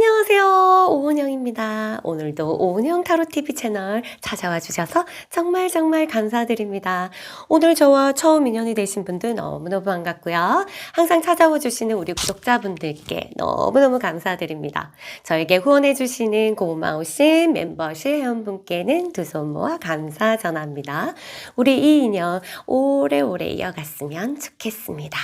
안녕하세요. 오은영입니다. 오늘도 오은영 타로TV 채널 찾아와 주셔서 정말 감사드립니다. 오늘 저와 처음 인연이 되신 분들 너무너무 반갑고요. 항상 찾아와 주시는 우리 구독자분들께 너무너무 감사드립니다. 저에게 후원해 주시는 고마우신 멤버십 회원분께는 두 손 모아 감사 전합니다. 우리 이 인연 오래오래 이어갔으면 좋겠습니다.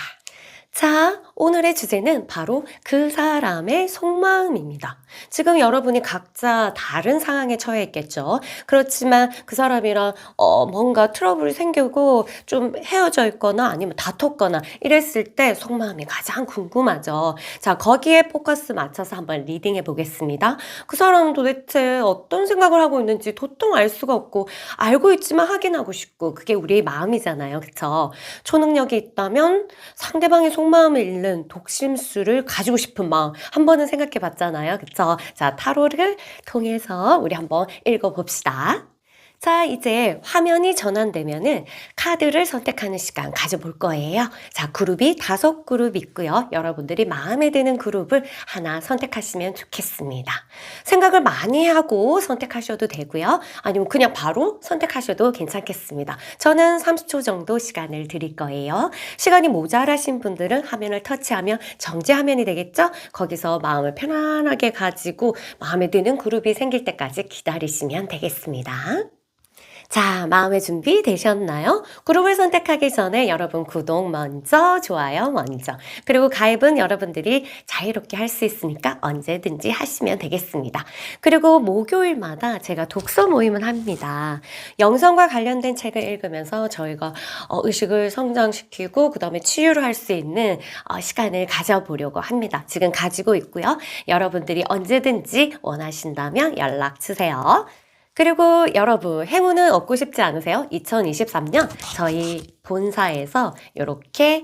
자, 오늘의 주제는 바로 그 사람의 속마음입니다. 지금 여러분이 각자 다른 상황에 처해 있겠죠. 그렇지만 그 사람이랑 뭔가 트러블이 생기고 좀 헤어져 있거나 아니면 다퉜거나 이랬을 때 속마음이 가장 궁금하죠. 자, 거기에 포커스 맞춰서 한번 리딩해 보겠습니다. 그 사람은 도대체 어떤 생각을 하고 있는지 도통 알 수가 없고, 알고 있지만 확인하고 싶고, 그게 우리의 마음이잖아요. 그쵸? 초능력이 있다면 상대방의 속마음을 읽는 독심술을 가지고 싶은 마음 한 번은 생각해 봤잖아요. 그쵸? 자, 타로를 통해서 우리 한번 읽어봅시다. 자, 이제 화면이 전환되면은 카드를 선택하는 시간 가져볼 거예요. 자, 그룹이 5그룹 있고요. 여러분들이 마음에 드는 그룹을 하나 선택하시면 좋겠습니다. 생각을 많이 하고 선택하셔도 되고요. 아니면 그냥 바로 선택하셔도 괜찮겠습니다. 저는 30초 정도 시간을 드릴 거예요. 시간이 모자라신 분들은 화면을 터치하면 정지 화면이 되겠죠? 거기서 마음을 편안하게 가지고 마음에 드는 그룹이 생길 때까지 기다리시면 되겠습니다. 자, 마음의 준비 되셨나요? 그룹을 선택하기 전에 여러분 구독 먼저, 좋아요 먼저, 그리고 가입은 여러분들이 자유롭게 할 수 있으니까 언제든지 하시면 되겠습니다. 그리고 목요일마다 제가 독서 모임을 합니다. 영성과 관련된 책을 읽으면서 저희가 의식을 성장시키고 그 다음에 치유를 할 수 있는 시간을 가져보려고 합니다. 지금 가지고 있고요. 여러분들이 언제든지 원하신다면 연락 주세요. 그리고 여러분, 행운은 얻고 싶지 않으세요? 2023년 저희 본사에서 이렇게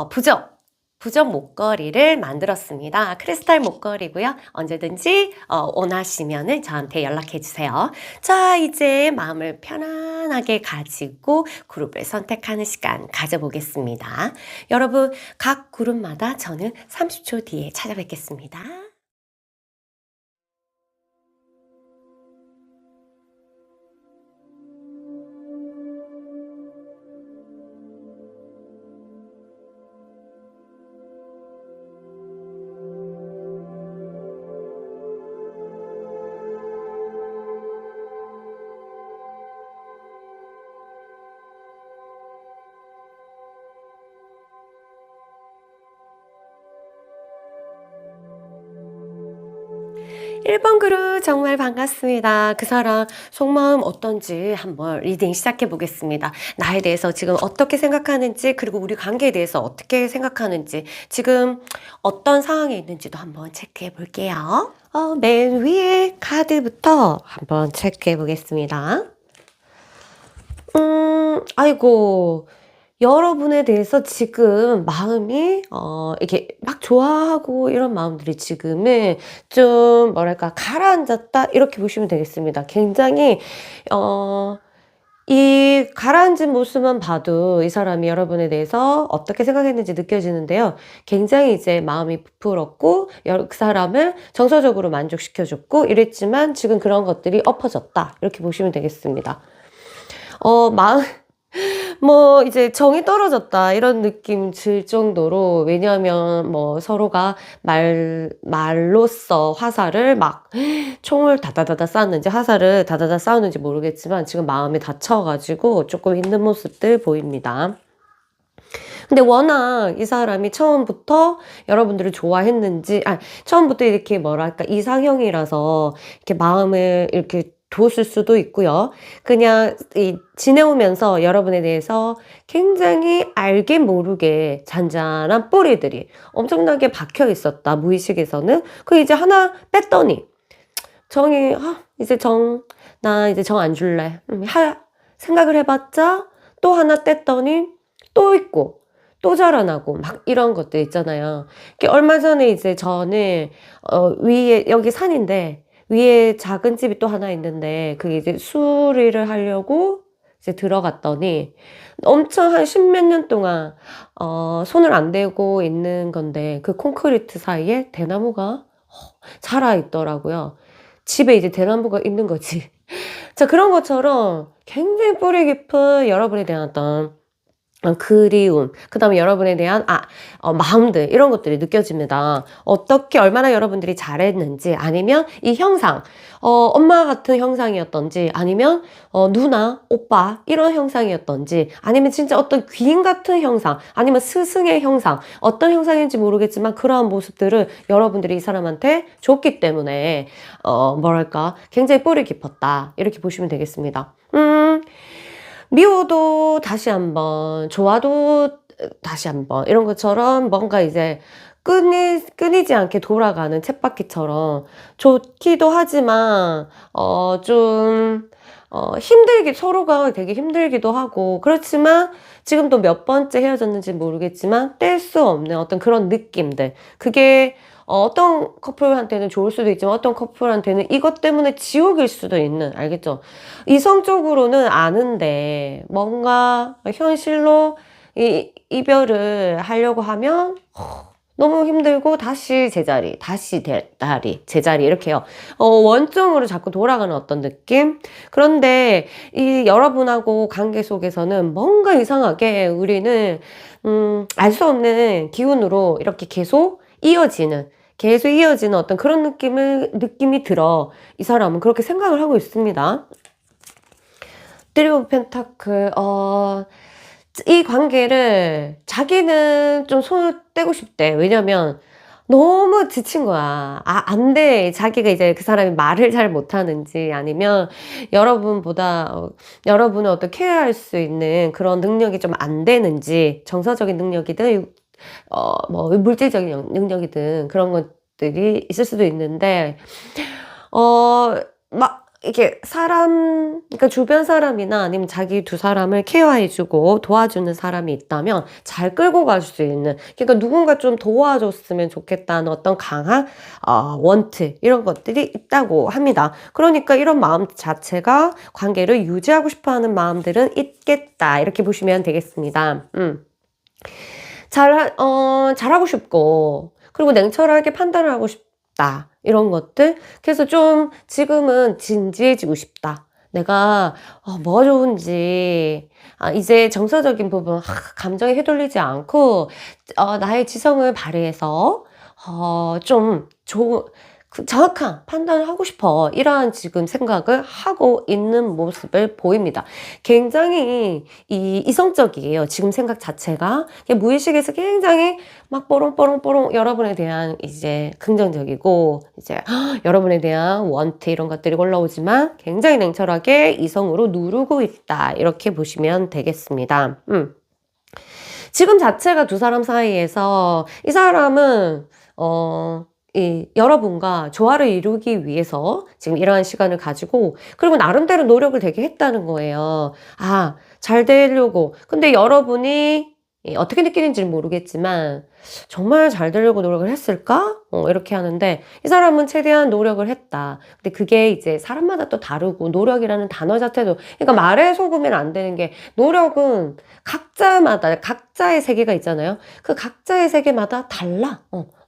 부적 목걸이를 만들었습니다. 크리스탈 목걸이고요. 언제든지 원하시면 저한테 연락해 주세요. 자, 이제 마음을 편안하게 가지고 그룹을 선택하는 시간 가져보겠습니다. 여러분, 각 그룹마다 저는 30초 뒤에 찾아뵙겠습니다. 1번 그룹 정말 반갑습니다. 그 사람 속마음 어떤지 한번 리딩 시작해 보겠습니다. 나에 대해서 지금 어떻게 생각하는지, 그리고 우리 관계에 대해서 어떻게 생각하는지, 지금 어떤 상황에 있는지도 한번 체크해 볼게요. 맨 위에 카드부터 한번 체크해 보겠습니다. 아이고. 여러분에 대해서 지금 마음이 이렇게 막 좋아하고 이런 마음들이 지금은 좀 뭐랄까 가라앉았다 이렇게 보시면 되겠습니다. 굉장히 이 가라앉은 모습만 봐도 이 사람이 여러분에 대해서 어떻게 생각했는지 느껴지는데요. 굉장히 이제 마음이 부풀었고 그 사람을 정서적으로 만족시켜줬고 이랬지만 지금 그런 것들이 엎어졌다 이렇게 보시면 되겠습니다. 마음 뭐 이제 정이 떨어졌다 이런 느낌 들 정도로, 왜냐하면 뭐 서로가 말로써 화살을 막 총을 다다다다 쐈는지 화살을 다다다 쐈는지 모르겠지만 지금 마음이 다쳐가지고 조금 힘든 모습들 보입니다. 근데 워낙 이 사람이 처음부터 여러분들을 좋아했는지, 처음부터 이렇게 뭐랄까 이상형이라서 이렇게 마음을 이렇게 뒀을 수도 있고요. 그냥 지내오면서 여러분에 대해서 굉장히 알게 모르게 잔잔한 뿌리들이 엄청나게 박혀 있었다, 무의식에서는. 그 이제 하나 뺐더니 정이 나 이제 정 안 줄래. 생각을 해봤자 또 하나 뗐더니 또 있고 또 자라나고 막 이런 것들 있잖아요. 얼마 전에 이제 저는 위에 여기 산인데 위에 작은 집이 또 하나 있는데 그게 이제 수리를 하려고 이제 들어갔더니 엄청 한 10몇 년 동안 손을 안 대고 있는 건데 그 콘크리트 사이에 대나무가 살아있더라고요. 집에 이제 대나무가 있는 거지. 자, 그런 것처럼 굉장히 뿌리 깊은 여러분에 대한 어떤 그리움, 그다음에 여러분에 대한 마음들 이런 것들이 느껴집니다. 어떻게 얼마나 여러분들이 잘했는지 아니면 이 형상, 엄마 같은 형상이었던지 아니면 누나, 오빠 이런 형상이었던지 아니면 진짜 어떤 귀인 같은 형상 아니면 스승의 형상 어떤 형상인지 모르겠지만 그러한 모습들을 여러분들이 이 사람한테 줬기 때문에 뭐랄까 굉장히 뿌리 깊었다 이렇게 보시면 되겠습니다. 미워도 다시 한번, 좋아도 다시 한번, 이런 것처럼 뭔가 이제 끊이지 않게 돌아가는 쳇바퀴처럼 좋기도 하지만, 서로가 되게 힘들기도 하고, 그렇지만 지금 또 몇 번째 헤어졌는지 모르겠지만 뗄 수 없는 어떤 그런 느낌들. 그게 어떤 커플한테는 좋을 수도 있지만 어떤 커플한테는 이것 때문에 지옥일 수도 있는, 알겠죠? 이성적으로는 아는데 뭔가 현실로 이별을 하려고 하면 너무 힘들고 다시 제자리, 다시 제자리 이렇게 해요. 원점으로 자꾸 돌아가는 어떤 느낌? 그런데 이 여러분하고 관계 속에서는 뭔가 이상하게 우리는 알 수 없는 기운으로 이렇게 계속 이어지는 어떤 그런 느낌이 들어. 이 사람은 그렇게 생각을 하고 있습니다. 쓰리 오브 펜타클, 이 관계를 자기는 좀 손을 떼고 싶대. 왜냐면 너무 지친 거야. 안 돼. 자기가 이제 그 사람이 말을 잘 못하는지 아니면 여러분을 어떤 케어할 수 있는 그런 능력이 좀 안 되는지 정서적인 능력이든 물질적인 능력이든 그런 것들이 있을 수도 있는데, 이렇게 그러니까 주변 사람이나 아니면 자기 두 사람을 케어해주고 도와주는 사람이 있다면 잘 끌고 갈 수 있는, 그러니까 누군가 좀 도와줬으면 좋겠다는 어떤 강한, 원트, 이런 것들이 있다고 합니다. 그러니까 이런 마음 자체가 관계를 유지하고 싶어 하는 마음들은 있겠다. 이렇게 보시면 되겠습니다. 잘하고 싶고, 그리고 냉철하게 판단을 하고 싶다. 이런 것들. 그래서 좀 지금은 진지해지고 싶다. 내가 뭐가 좋은지 이제 정서적인 부분 감정에 휘둘리지 않고 나의 지성을 발휘해서 좀 정확한 판단을 하고 싶어. 이러한 지금 생각을 하고 있는 모습을 보입니다. 굉장히 이성적이에요. 지금 생각 자체가. 무의식에서 굉장히 막 뽀롱뽀롱뽀롱 여러분에 대한 이제 긍정적이고, 이제 여러분에 대한 원트 이런 것들이 올라오지만 굉장히 냉철하게 이성으로 누르고 있다. 이렇게 보시면 되겠습니다. 지금 자체가 두 사람 사이에서 이 사람은, 여러분과 조화를 이루기 위해서 지금 이러한 시간을 가지고, 그리고 나름대로 노력을 되게 했다는 거예요. 잘 되려고. 근데 여러분이 어떻게 느끼는지는 모르겠지만, 정말 잘 되려고 노력을 했을까? 이렇게 하는데, 이 사람은 최대한 노력을 했다. 근데 그게 이제 사람마다 또 다르고, 노력이라는 단어 자체도, 그러니까 말에 속으면 안 되는 게, 노력은 각자의 세계가 있잖아요. 그 각자의 세계마다 달라.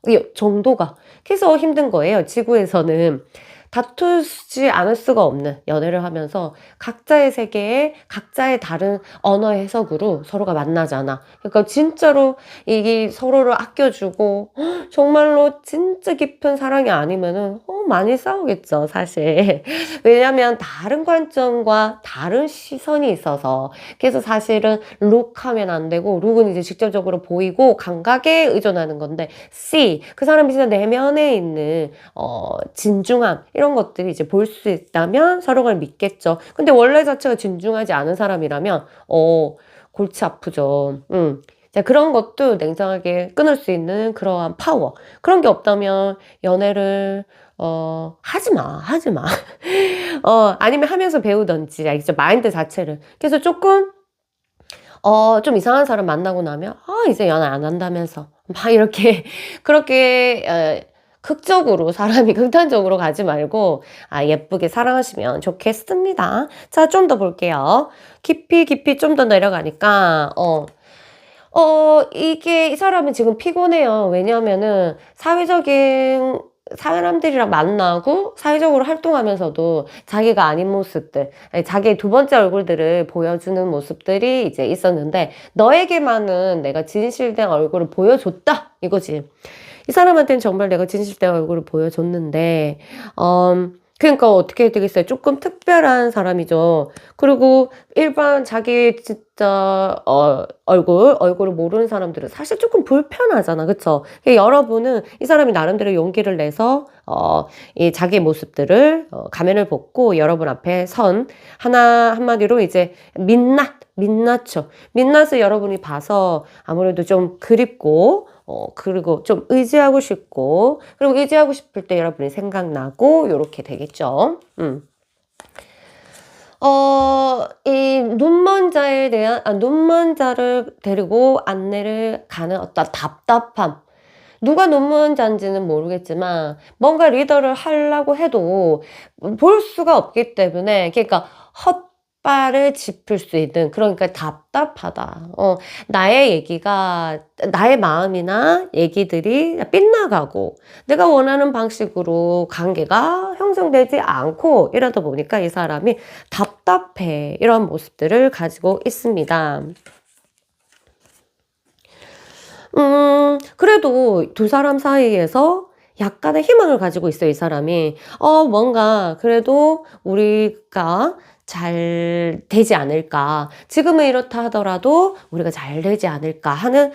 이 정도가. 그래서 힘든 거예요. 지구에서는 다투지 않을 수가 없는, 연애를 하면서 각자의 세계에 각자의 다른 언어 해석으로 서로가 만나잖아. 그러니까 진짜로 이게 서로를 아껴주고 정말로 진짜 깊은 사랑이 아니면은 많이 싸우겠죠, 사실. 왜냐면 다른 관점과 다른 시선이 있어서. 그래서 사실은 룩하면 안 되고, 룩은 이제 직접적으로 보이고 감각에 의존하는 건데, 그 사람이 진짜 내면에 있는 진중함 이런 것들이 이제 볼 수 있다면 서로가 믿겠죠. 근데 원래 자체가 진중하지 않은 사람이라면 골치 아프죠. 자, 그런 것도 냉정하게 끊을 수 있는 그러한 파워, 그런 게 없다면 연애를 하지 마. 아니면 하면서 배우던지, 알겠죠? 마인드 자체를. 그래서 조금 좀 이상한 사람 만나고 나면 이제 연애 안 한다면서 막 이렇게 그렇게 극적으로, 사람이 극단적으로 가지 말고 예쁘게 사랑하시면 좋겠습니다. 자, 좀 더 볼게요. 깊이 좀 더 내려가니까 이게 이 사람은 지금 피곤해요. 왜냐하면은 사회적인 사람들이랑 만나고 사회적으로 활동하면서도 자기가 아닌 모습들, 자기의 두 번째 얼굴들을 보여주는 모습들이 이제 있었는데 너에게만은 내가 진실된 얼굴을 보여줬다 이거지. 이 사람한테는 정말 내가 진실된 얼굴을 보여줬는데 그러니까 어떻게 되겠어요? 조금 특별한 사람이죠. 그리고 일반 자기 진짜 얼굴을 모르는 사람들은 사실 조금 불편하잖아. 그쵸? 여러분은 이 사람이 나름대로 용기를 내서 이 자기의 모습들을 가면을 벗고 여러분 앞에 선 한마디로 이제 민낯죠. 민낯을 여러분이 봐서 아무래도 좀 그립고 그리고 좀 의지하고 싶고, 그리고 의지하고 싶을 때 여러분이 생각나고, 요렇게 되겠죠. 이 눈먼 자에 대한, 눈먼 자를 데리고 안내를 가는 어떤 답답함. 누가 눈먼 자인지는 모르겠지만, 뭔가 리더를 하려고 해도 볼 수가 없기 때문에, 그러니까 헛발을 짚을 수 있는, 그러니까 답답하다. 나의 마음이나 얘기들이 빗나가고, 내가 원하는 방식으로 관계가 형성되지 않고, 이러다 보니까 이 사람이 답답해. 이런 모습들을 가지고 있습니다. 그래도 두 사람 사이에서 약간의 희망을 가지고 있어요, 이 사람이. 뭔가, 그래도 우리가 잘 되지 않을까. 지금은 이렇다 하더라도 우리가 잘 되지 않을까 하는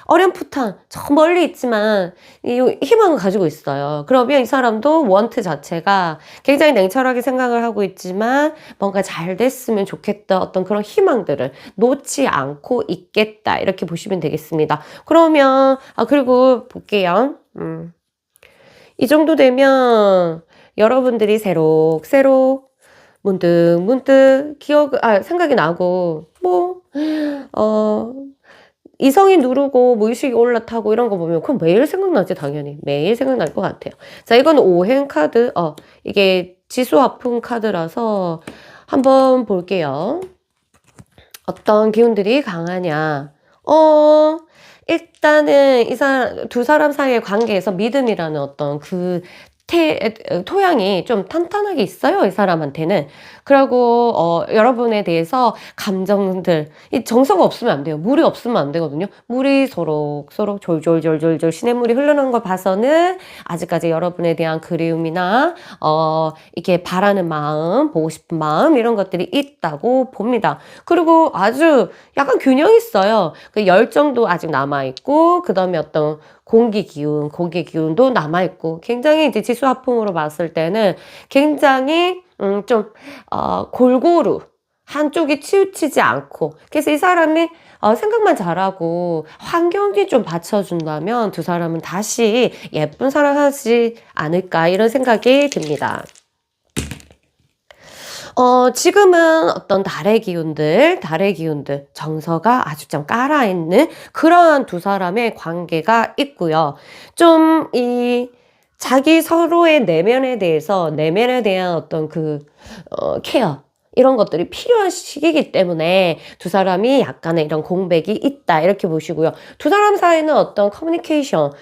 어렴풋한, 저 멀리 있지만 이 희망을 가지고 있어요. 그러면 이 사람도 원트 자체가 굉장히 냉철하게 생각을 하고 있지만 뭔가 잘 됐으면 좋겠다. 어떤 그런 희망들을 놓지 않고 있겠다. 이렇게 보시면 되겠습니다. 그러면, 그리고 볼게요. 이 정도 되면 여러분들이 새록새록 문득 생각이 나고, 이성이 누르고 무의식이 올라타고 이런 거 보면 그럼 매일 생각나지, 당연히. 매일 생각날 것 같아요. 자, 이건 오행 카드, 이게 지수화풍 카드라서 한번 볼게요. 어떤 기운들이 강하냐. 일단은 두 사람 사이의 관계에서 믿음이라는 어떤 토양이 좀 탄탄하게 있어요, 이 사람한테는. 그리고 여러분에 대해서 감정들, 이 정서가 없으면 안 돼요. 물이 없으면 안 되거든요. 물이 서로 졸졸졸졸 시냇물이 흐르는 걸 봐서는 아직까지 여러분에 대한 그리움이나 이렇게 바라는 마음, 보고 싶은 마음 이런 것들이 있다고 봅니다. 그리고 아주 약간 균형이 있어요. 그 열정도 아직 남아있고, 그 다음에 어떤 공기 기운도 남아있고, 굉장히 이제 지수화풍으로 봤을 때는 굉장히, 골고루 한쪽이 치우치지 않고, 그래서 이 사람이 생각만 잘하고 환경이 좀 받쳐준다면 두 사람은 다시 예쁜 사랑하지 않을까, 이런 생각이 듭니다. 지금은 어떤 달의 기운들, 정서가 아주 좀 깔아있는 그러한 두 사람의 관계가 있고요. 좀 자기 서로의 내면에 대한 어떤 케어, 이런 것들이 필요한 시기이기 때문에 두 사람이 약간의 이런 공백이 있다, 이렇게 보시고요. 두 사람 사이는 어떤 커뮤니케이션,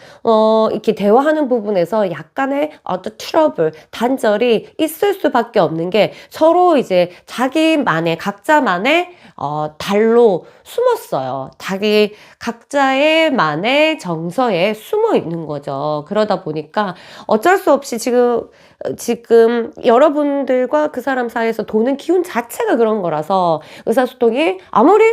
이렇게 대화하는 부분에서 약간의 어떤 트러블, 단절이 있을 수밖에 없는 게 서로 이제 각자만의 달로 숨었어요. 각자의 만의 정서에 숨어 있는 거죠. 그러다 보니까 어쩔 수 없이 지금 여러분들과 그 사람 사이에서 도는 기운 자체가 그런 거라서 의사소통이 아무리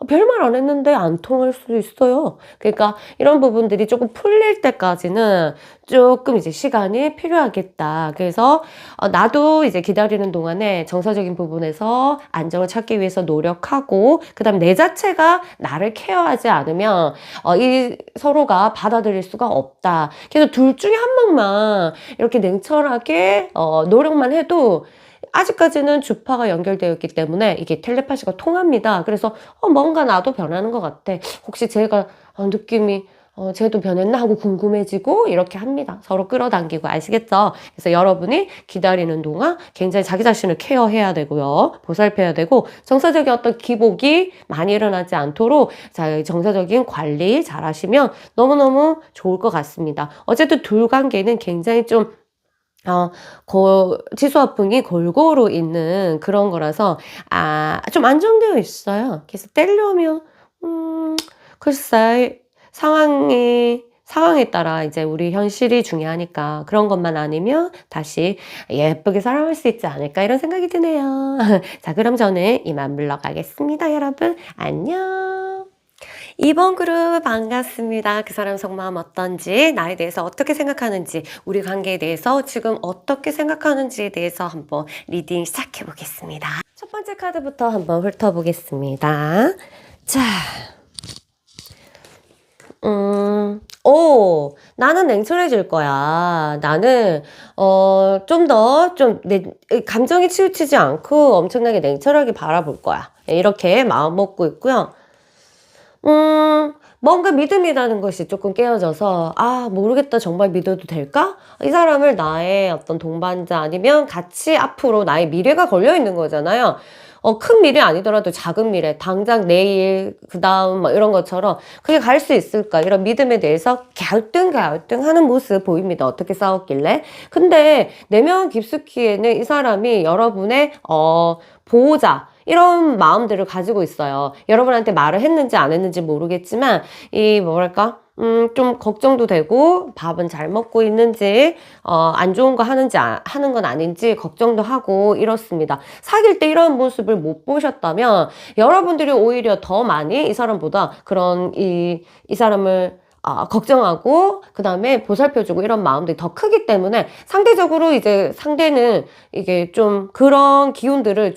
별말 안 했는데 안 통할 수도 있어요. 그러니까 이런 부분들이 조금 풀릴 때까지는 조금 이제 시간이 필요하겠다. 그래서 나도 이제 기다리는 동안에 정서적인 부분에서 안정을 찾기 위해서 노력하고, 그 다음에 내 자체가 나를 케어하지 않으면 이 서로가 받아들일 수가 없다. 그래서 둘 중에 한 명만 이렇게 냉철하게 노력만 해도 아직까지는 주파가 연결되어 있기 때문에 이게 텔레파시가 통합니다. 그래서 뭔가 나도 변하는 것 같아. 혹시 제가 느낌이 쟤도 변했나 하고 궁금해지고 이렇게 합니다. 서로 끌어당기고 아시겠죠? 그래서 여러분이 기다리는 동안 굉장히 자기 자신을 케어해야 되고요. 보살펴야 되고 정서적인 어떤 기복이 많이 일어나지 않도록 자, 정서적인 관리 잘 하시면 너무너무 좋을 것 같습니다. 어쨌든 둘 관계는 굉장히 좀 치수화풍이 골고루 있는 그런 거라서, 좀 안정되어 있어요. 그래서 떼려면, 글쎄, 상황에 따라 이제 우리 현실이 중요하니까 그런 것만 아니면 다시 예쁘게 살아갈 수 있지 않을까 이런 생각이 드네요. 자, 그럼 저는 이만 물러가겠습니다, 여러분. 안녕. 2번 그룹 반갑습니다. 그 사람 속마음 어떤지, 나에 대해서 어떻게 생각하는지, 우리 관계에 대해서 지금 어떻게 생각하는지에 대해서 한번 리딩 시작해 보겠습니다. 첫 번째 카드부터 한번 훑어보겠습니다. 자, 나는 냉철해질 거야. 나는, 내 감정이 치우치지 않고 엄청나게 냉철하게 바라볼 거야. 이렇게 마음 먹고 있고요. 뭔가 믿음이라는 것이 조금 깨어져서, 모르겠다. 정말 믿어도 될까? 이 사람을 나의 어떤 동반자 아니면 같이 앞으로 나의 미래가 걸려 있는 거잖아요. 큰 미래 아니더라도 작은 미래, 당장 내일, 그 다음, 이런 것처럼 그게 갈 수 있을까? 이런 믿음에 대해서 갸우뚱하는 모습 보입니다. 어떻게 싸웠길래? 근데 내면 깊숙이에는 이 사람이 여러분의, 보호자, 이런 마음들을 가지고 있어요. 여러분한테 말을 했는지 안 했는지 모르겠지만, 뭐랄까? 좀 걱정도 되고, 밥은 잘 먹고 있는지, 안 좋은 거 하는 건 아닌지 걱정도 하고 이렇습니다. 사귈 때 이런 모습을 못 보셨다면, 여러분들이 오히려 더 많이 이 사람보다 이 사람을 걱정하고, 그 다음에 보살펴주고 이런 마음들이 더 크기 때문에 상대적으로 이제 상대는 이게 좀 그런 기운들을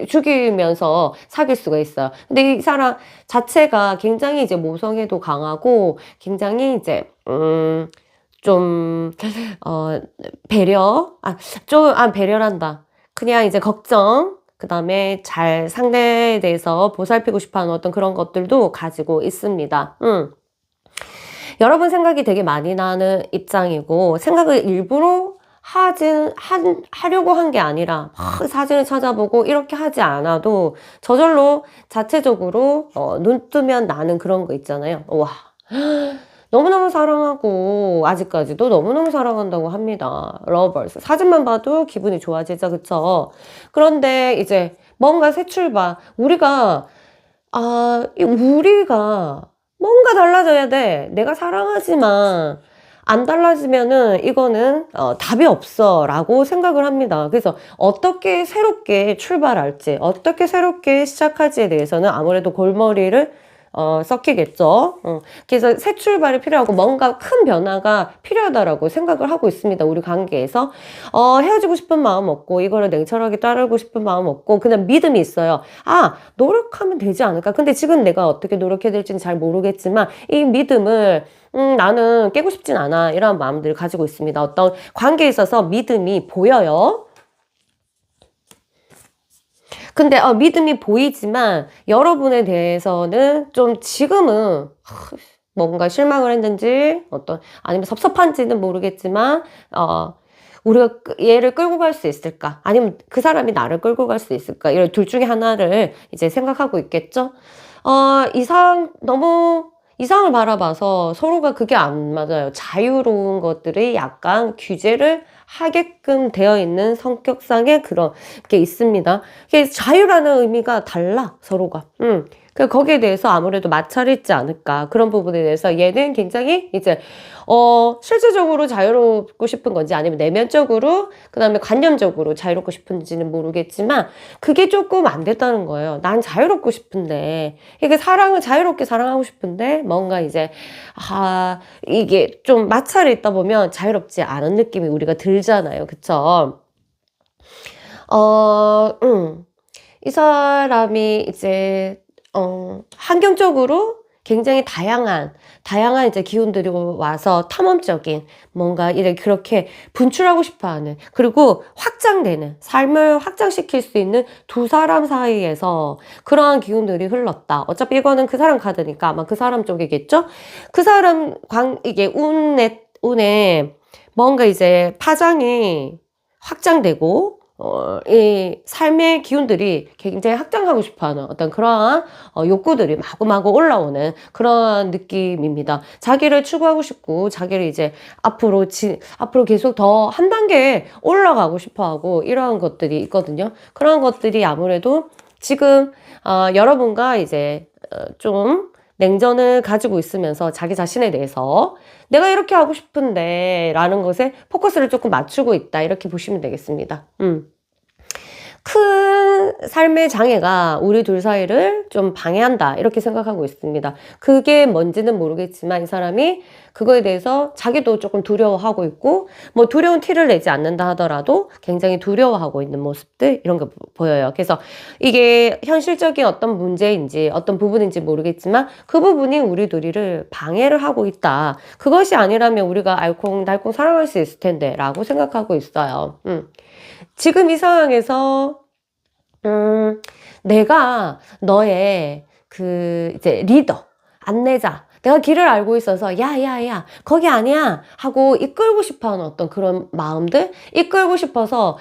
죽이면서 사귈 수가 있어요. 근데 이 사람 자체가 굉장히 이제 모성애도 강하고 굉장히 이제, 배려란다. 그냥 이제 걱정, 그 다음에 잘 상대에 대해서 보살피고 싶어 하는 어떤 그런 것들도 가지고 있습니다. 여러분 생각이 되게 많이 나는 입장이고, 생각을 일부러 하려고 한 게 아니라, 막 사진을 찾아보고 이렇게 하지 않아도 저절로 자체적으로, 눈 뜨면 나는 그런 거 있잖아요. 와. 너무너무 사랑하고 아직까지도 너무너무 사랑한다고 합니다. 러버스. 사진만 봐도 기분이 좋아지죠. 그쵸? 그런데 이제 뭔가 새 출발. 우리가 뭔가 달라져야 돼. 내가 사랑하지만 안 달라지면은 이거는 답이 없어 라고 생각을 합니다. 그래서 어떻게 새롭게 출발할지, 어떻게 새롭게 시작할지에 대해서는 아무래도 골머리를 썩히겠죠. 그래서 새 출발이 필요하고 뭔가 큰 변화가 필요하다라고 생각을 하고 있습니다. 우리 관계에서. 헤어지고 싶은 마음 없고, 이거를 냉철하게 따르고 싶은 마음 없고, 그냥 믿음이 있어요. 노력하면 되지 않을까? 근데 지금 내가 어떻게 노력해야 될지는 잘 모르겠지만, 이 믿음을, 나는 깨고 싶진 않아. 이런 마음들을 가지고 있습니다. 어떤 관계에 있어서 믿음이 보여요. 근데 믿음이 보이지만 여러분에 대해서는 좀 지금은 뭔가 실망을 했는지 아니면 섭섭한지는 모르겠지만 우리가 얘를 끌고 갈 수 있을까? 아니면 그 사람이 나를 끌고 갈 수 있을까? 이런 둘 중에 하나를 이제 생각하고 있겠죠? 이상을 바라봐서 서로가 그게 안 맞아요. 자유로운 것들이 약간 규제를 하게끔 되어 있는 성격상의 그런 게 있습니다. 자유라는 의미가 달라, 서로가. 거기에 대해서 아무래도 마찰이 있지 않을까. 그런 부분에 대해서 얘는 굉장히 이제, 실질적으로 자유롭고 싶은 건지 아니면 내면적으로, 그 다음에 관념적으로 자유롭고 싶은지는 모르겠지만, 그게 조금 안 됐다는 거예요. 난 자유롭고 싶은데, 이게 자유롭게 사랑하고 싶은데, 뭔가 이제, 이게 좀 마찰이 있다 보면 자유롭지 않은 느낌이 우리가 들잖아요. 그쵸? 이 사람이 이제, 환경적으로 굉장히 다양한 이제 기운들이 와서 탐험적인 뭔가 이렇게 그렇게 분출하고 싶어 하는, 그리고 확장되는, 삶을 확장시킬 수 있는 두 사람 사이에서 그러한 기운들이 흘렀다. 어차피 이거는 그 사람 카드니까 아마 그 사람 쪽이겠죠? 그 사람 이게 운에 뭔가 이제 파장이 확장되고, 이 삶의 기운들이 굉장히 확장하고 싶어 하는 어떤 그러한 욕구들이 마구마구 올라오는 그런 느낌입니다. 자기를 추구하고 싶고, 자기를 이제 앞으로 계속 더 한 단계 올라가고 싶어 하고, 이러한 것들이 있거든요. 그런 것들이 아무래도 지금, 여러분과 이제, 좀 냉전을 가지고 있으면서 자기 자신에 대해서 내가 이렇게 하고 싶은데 라는 것에 포커스를 조금 맞추고 있다. 이렇게 보시면 되겠습니다. 큰 삶의 장애가 우리 둘 사이를 좀 방해한다. 이렇게 생각하고 있습니다. 그게 뭔지는 모르겠지만 이 사람이 그거에 대해서 자기도 조금 두려워하고 있고, 뭐 두려운 티를 내지 않는다 하더라도 굉장히 두려워하고 있는 모습들, 이런 게 보여요. 그래서 이게 현실적인 어떤 문제인지 어떤 부분인지 모르겠지만 그 부분이 우리 둘이를 방해를 하고 있다. 그것이 아니라면 우리가 알콩달콩 살아갈 수 있을 텐데 라고 생각하고 있어요. 지금 이 상황에서, 내가 너의 이제 리더, 안내자, 내가 길을 알고 있어서, 야, 거기 아니야! 하고 이끌고 싶어 하는 어떤 그런 마음들? 이끌고 싶어서,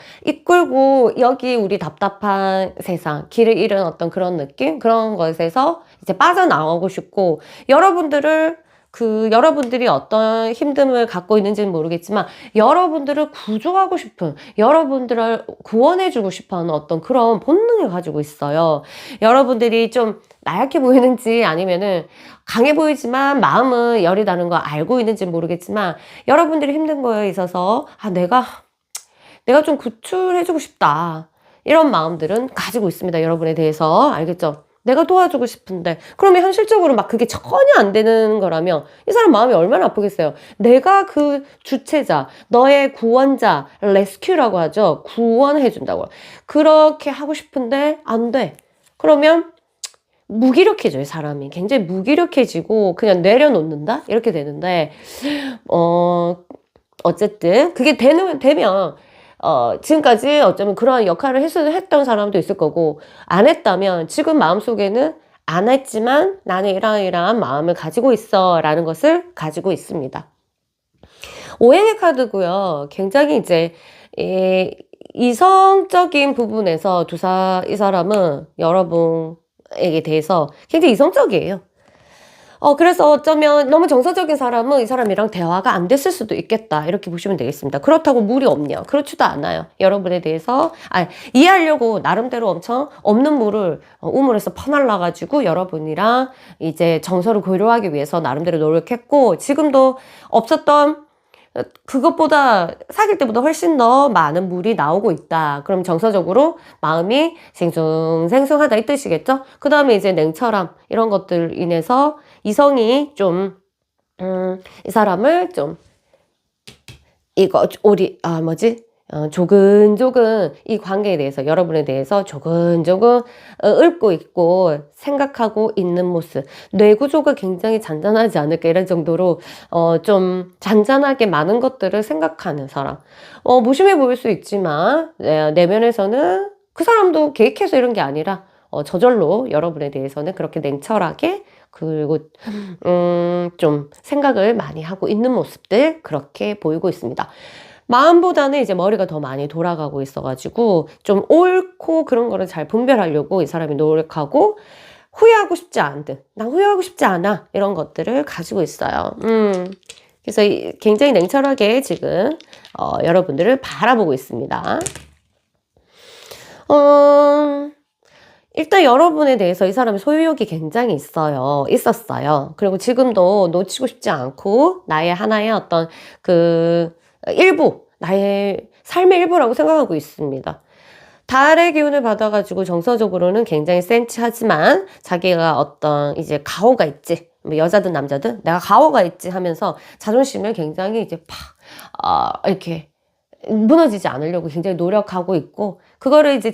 여기 우리 답답한 세상, 길을 잃은 어떤 그런 느낌? 그런 것에서 이제 빠져나오고 싶고, 여러분들이 어떤 힘듦을 갖고 있는지는 모르겠지만, 여러분들을 구조하고 싶은, 여러분들을 구원해주고 싶어 하는 어떤 그런 본능을 가지고 있어요. 여러분들이 좀 나약해 보이는지 아니면은 강해 보이지만 마음은 여리다는 거 알고 있는지는 모르겠지만, 여러분들이 힘든 거에 있어서, 내가 좀 구출해주고 싶다. 이런 마음들은 가지고 있습니다. 여러분에 대해서. 알겠죠? 내가 도와주고 싶은데, 그러면 현실적으로 막 그게 전혀 안 되는 거라면 이 사람 마음이 얼마나 아프겠어요. 내가 그 주체자, 너의 구원자, 레스큐라고 하죠. 구원해준다고. 그렇게 하고 싶은데 안 돼. 그러면 무기력해져요, 사람이. 굉장히 무기력해지고 그냥 내려놓는다? 이렇게 되는데, 어쨌든 그게 되면 지금까지 어쩌면 그러한 역할을 했던 사람도 있을 거고, 안 했다면 지금 마음속에는 안 했지만 나는 이러한 마음을 가지고 있어 라는 것을 가지고 있습니다. 오행의 카드고요. 굉장히 이제 이성적인 부분에서 이 사람은 여러분에게 대해서 굉장히 이성적이에요. 그래서 어쩌면 너무 정서적인 사람은 이 사람이랑 대화가 안 됐을 수도 있겠다. 이렇게 보시면 되겠습니다. 그렇다고 무리 없냐? 그렇지도 않아요. 여러분에 대해서, 이해하려고 나름대로 엄청 없는 물을 우물에서 퍼날라가지고 여러분이랑 이제 정서를 고려하기 위해서 나름대로 노력했고, 지금도 없었던 그것보다 사귈 때보다 훨씬 더 많은 물이 나오고 있다. 그럼 정서적으로 마음이 생숭생숭하다 이 뜻이겠죠? 그 다음에 이제 냉철함 이런 것들 인해서 이성이 좀 이 사람을 좀 조근조근 이 관계에 대해서, 여러분에 대해서 조근조근 읊고 있고 생각하고 있는 모습. 뇌 구조가 굉장히 잔잔하지 않을까, 이런 정도로 좀 잔잔하게 많은 것들을 생각하는 사람. 무심해 보일 수 있지만 내면에서는 그 사람도 계획해서 이런 게 아니라 저절로 여러분에 대해서는 그렇게 냉철하게, 그리고 좀 생각을 많이 하고 있는 모습들, 그렇게 보이고 있습니다. 마음보다는 이제 머리가 더 많이 돌아가고 있어가지고 좀 옳고 그런 거를 잘 분별하려고 이 사람이 노력하고, 후회하고 싶지 않든, 난 후회하고 싶지 않아, 이런 것들을 가지고 있어요. 그래서 굉장히 냉철하게 지금 여러분들을 바라보고 있습니다. 일단 여러분에 대해서 이 사람의 소유욕이 굉장히 있었어요. 그리고 지금도 놓치고 싶지 않고 나의 하나의 어떤 나의 삶의 일부라고 생각하고 있습니다. 달의 기운을 받아가지고 정서적으로는 굉장히 센치하지만 자기가 어떤 이제 가오가 있지, 뭐 여자든 남자든 내가 가오가 있지 하면서 자존심을 굉장히 이제 이렇게 무너지지 않으려고 굉장히 노력하고 있고, 그거를 이제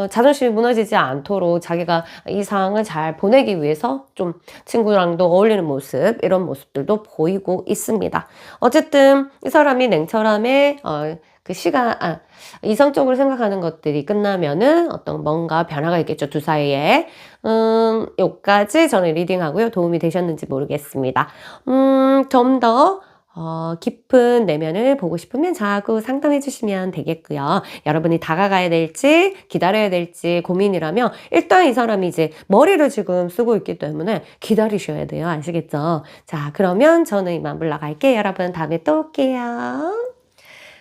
자존심이 무너지지 않도록 자기가 이 상황을 잘 보내기 위해서 좀 친구랑도 어울리는 모습, 이런 모습들도 보이고 있습니다. 어쨌든 이 사람이 냉철함에, 이성적으로 생각하는 것들이 끝나면은 어떤 뭔가 변화가 있겠죠, 두 사이에. 요까지 저는 리딩하고요. 도움이 되셨는지 모르겠습니다. 좀 더 깊은 내면을 보고 싶으면 자꾸 상담해 주시면 되겠고요. 여러분이 다가가야 될지 기다려야 될지 고민이라면 일단 이 사람이 이제 머리를 지금 쓰고 있기 때문에 기다리셔야 돼요. 아시겠죠? 자, 그러면 저는 이만 물러갈게요. 여러분 다음에 또 올게요.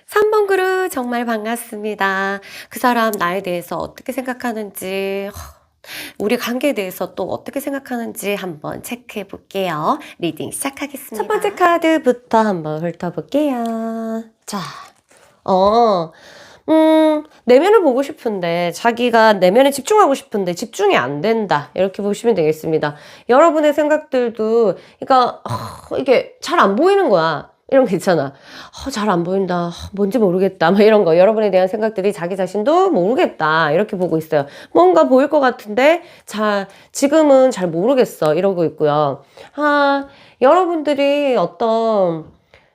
3번 그룹 정말 반갑습니다. 그 사람 나에 대해서 어떻게 생각하는지, 우리 관계에 대해서 또 어떻게 생각하는지 한번 체크해 볼게요. 리딩 시작하겠습니다. 첫 번째 카드부터 한번 훑어볼게요. 자, 내면을 보고 싶은데, 자기가 내면에 집중하고 싶은데 집중이 안 된다. 이렇게 보시면 되겠습니다. 여러분의 생각들도, 그러니까, 이게 잘 안 보이는 거야. 이런 거 있잖아. 잘 안 보인다. 뭔지 모르겠다. 막 이런 거. 여러분에 대한 생각들이 자기 자신도 모르겠다. 이렇게 보고 있어요. 뭔가 보일 것 같은데, 지금은 잘 모르겠어. 이러고 있고요. 여러분들이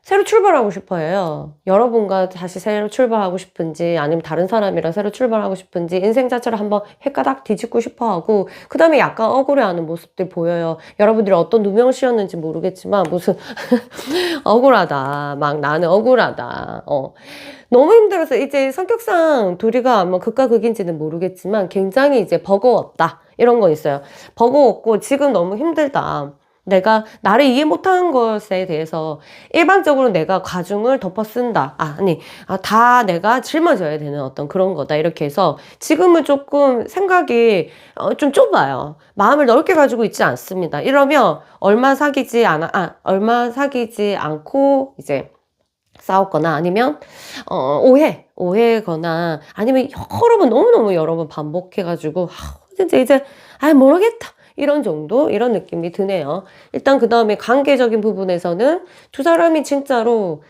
새로 출발하고 싶어 해요. 여러분과 다시 새로 출발하고 싶은지, 아니면 다른 사람이랑 새로 출발하고 싶은지, 인생 자체를 한번 헷가닥 뒤집고 싶어 하고, 그 다음에 약간 억울해하는 모습들 보여요. 여러분들이 어떤 누명을 씌웠는지 모르겠지만, 무슨, 억울하다. 막 나는 억울하다. 너무 힘들어서 이제 성격상 둘이가 아마 극과 극인지는 모르겠지만, 굉장히 이제 버거웠다. 이런 건 있어요. 버거웠고, 지금 너무 힘들다. 내가 나를 이해 못하는 것에 대해서 일방적으로 내가 가중을 덮어 쓴다. 다 내가 짊어져야 되는 어떤 그런 거다. 이렇게 해서 지금은 조금 생각이 좀 좁아요. 마음을 넓게 가지고 있지 않습니다. 이러면 얼마 사귀지 않고 이제 싸웠거나 아니면 오해거나 아니면 너무너무 여러 번 반복해가지고 진짜 이제 모르겠다. 이런 정도? 이런 느낌이 드네요. 일단 그 다음에 관계적인 부분에서는 두 사람이 진짜로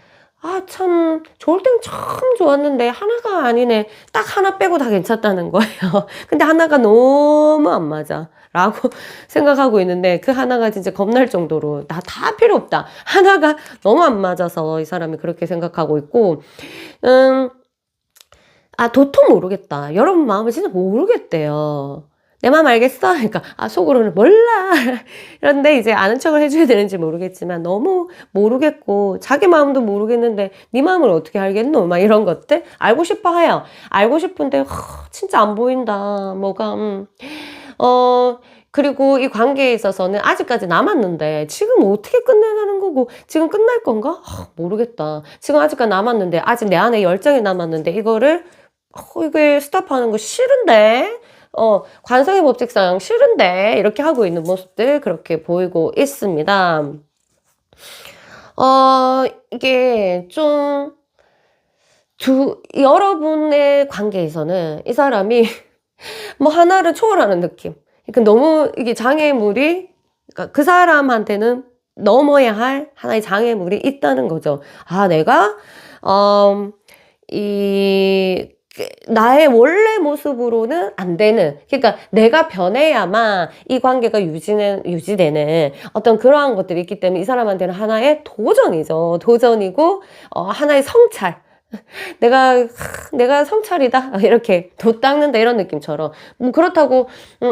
참 좋을 땐 참 좋았는데 하나가 아니네. 딱 하나 빼고 다 괜찮다는 거예요. 근데 하나가 너무 안 맞아. 라고 생각하고 있는데 그 하나가 진짜 겁날 정도로 나 다 필요 없다. 하나가 너무 안 맞아서 이 사람이 그렇게 생각하고 있고 도통 모르겠다. 여러분 마음을 진짜 모르겠대요. 내 마음 알겠어? 그러니까 속으로는 몰라. 그런데 이제 아는 척을 해줘야 되는지 모르겠지만 너무 모르겠고 자기 마음도 모르겠는데 네 마음을 어떻게 알겠노? 막 이런 것들 알고 싶어 해요. 알고 싶은데 진짜 안 보인다. 그리고 이 관계에 있어서는 아직까지 남았는데 지금 어떻게 끝내라는 거고 지금 끝날 건가? 모르겠다. 지금 아직까지 남았는데 아직 내 안에 열정이 남았는데 이게 스탑하는 거 싫은데? 관성의 법칙상 싫은데? 이렇게 하고 있는 모습들 그렇게 보이고 있습니다. 이게 좀, 여러분의 관계에서는 이 사람이 하나를 초월하는 느낌. 그러니까 너무 이게 장애물이, 그러니까 그 사람한테는 넘어야 할 하나의 장애물이 있다는 거죠. 내가, 나의 원래 모습으로는 안 되는, 그러니까 내가 변해야만 이 관계가 유지되는 어떤 그러한 것들이 있기 때문에 이 사람한테는 하나의 도전이죠. 도전이고, 하나의 성찰. 내가 성찰이다. 이렇게 도 닦는다. 이런 느낌처럼. 그렇다고,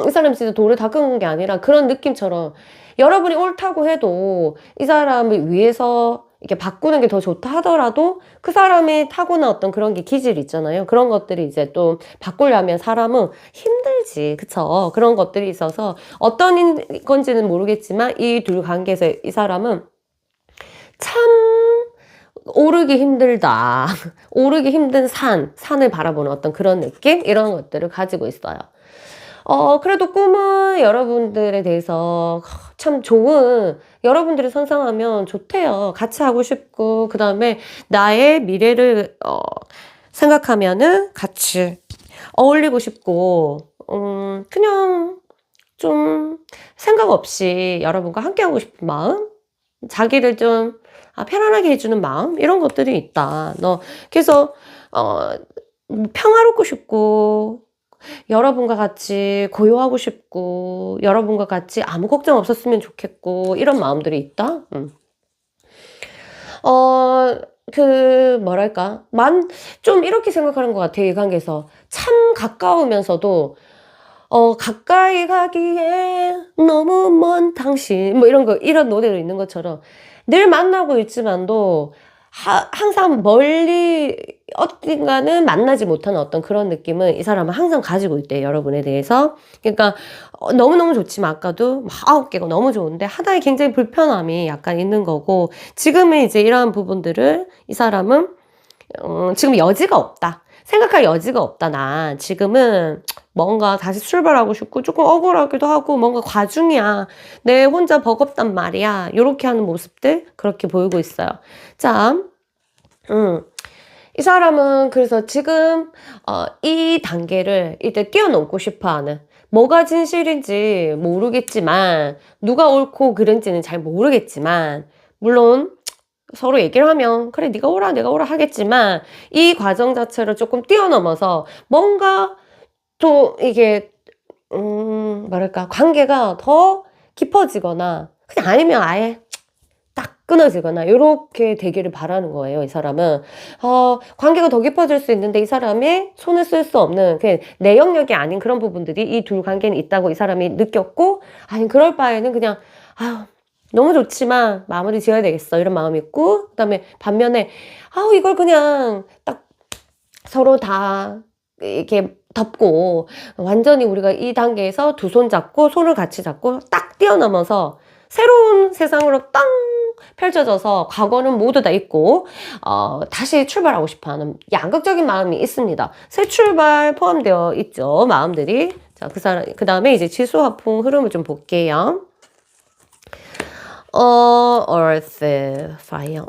이 사람이 진짜 돌을 닦은 게 아니라 그런 느낌처럼 여러분이 옳다고 해도 이 사람을 위해서 이렇게 바꾸는 게 더 좋다 하더라도 그 사람이 타고난 어떤 그런 게 기질이 있잖아요. 그런 것들이 이제 또 바꾸려면 사람은 힘들지. 그쵸? 그런 것들이 있어서 어떤 건지는 모르겠지만 이 둘 관계에서 이 사람은 참 오르기 힘들다. 오르기 힘든 산을 바라보는 어떤 그런 느낌? 이런 것들을 가지고 있어요. 그래도 꿈은 여러분들에 대해서 참 좋은, 여러분들이 선상하면 좋대요. 같이 하고 싶고, 그 다음에 나의 미래를, 생각하면은 같이 어울리고 싶고, 그냥 좀 생각 없이 여러분과 함께 하고 싶은 마음? 자기를 좀 편안하게 해주는 마음 이런 것들이 있다. 너 그래서 평화롭고 싶고 여러분과 같이 고요하고 싶고 여러분과 같이 아무 걱정 없었으면 좋겠고 이런 마음들이 있다. 뭐랄까 좀 이렇게 생각하는 것 같아요. 이 관계에서 참 가까우면서도 가까이 가기에 너무 먼 당신 뭐 이런 노래도 있는 것처럼 늘 만나고 있지만도 항상 멀리 어딘가는 만나지 못하는 어떤 그런 느낌을 이 사람은 항상 가지고 있대요. 여러분에 대해서. 그러니까 너무너무 좋지만 아까도 9개가 너무 좋은데 하나에 굉장히 불편함이 약간 있는 거고 지금은 이제 이러한 부분들을 이 사람은 지금 여지가 없다. 생각할 여지가 없다. 나 지금은 뭔가 다시 출발하고 싶고 조금 억울하기도 하고 뭔가 과중이야. 내 혼자 버겁단 말이야. 요렇게 하는 모습들 그렇게 보이고 있어요. 자, 이 사람은 그래서 지금 이 단계를 이제 뛰어넘고 싶어하는 뭐가 진실인지 모르겠지만 누가 옳고 그른지는 잘 모르겠지만 물론 서로 얘기를 하면 그래 네가 오라 내가 오라 하겠지만 이 과정 자체를 조금 뛰어넘어서 뭔가 또 이게 뭐랄까 관계가 더 깊어지거나 그냥 아니면 아예 딱 끊어지거나 이렇게 되기를 바라는 거예요. 이 사람은 관계가 더 깊어질 수 있는데 이 사람이 손을 쓸 수 없는 내 영역이 아닌 그런 부분들이 이 둘 관계는 있다고 이 사람이 느꼈고 아니 그럴 바에는 그냥 너무 좋지만 마무리 지어야 되겠어 이런 마음이 있고 그다음에 반면에 이걸 그냥 딱 서로 다 이렇게 덮고 완전히 우리가 이 단계에서 두 손 잡고 손을 같이 잡고 딱 뛰어넘어서 새로운 세상으로 땅 펼쳐져서 과거는 모두 다 잊고 다시 출발하고 싶어하는 양극적인 마음이 있습니다. 새 출발 포함되어 있죠. 마음들이. 자, 그 다음에 이제 지수화풍 흐름을 좀 볼게요. Earth, Fire.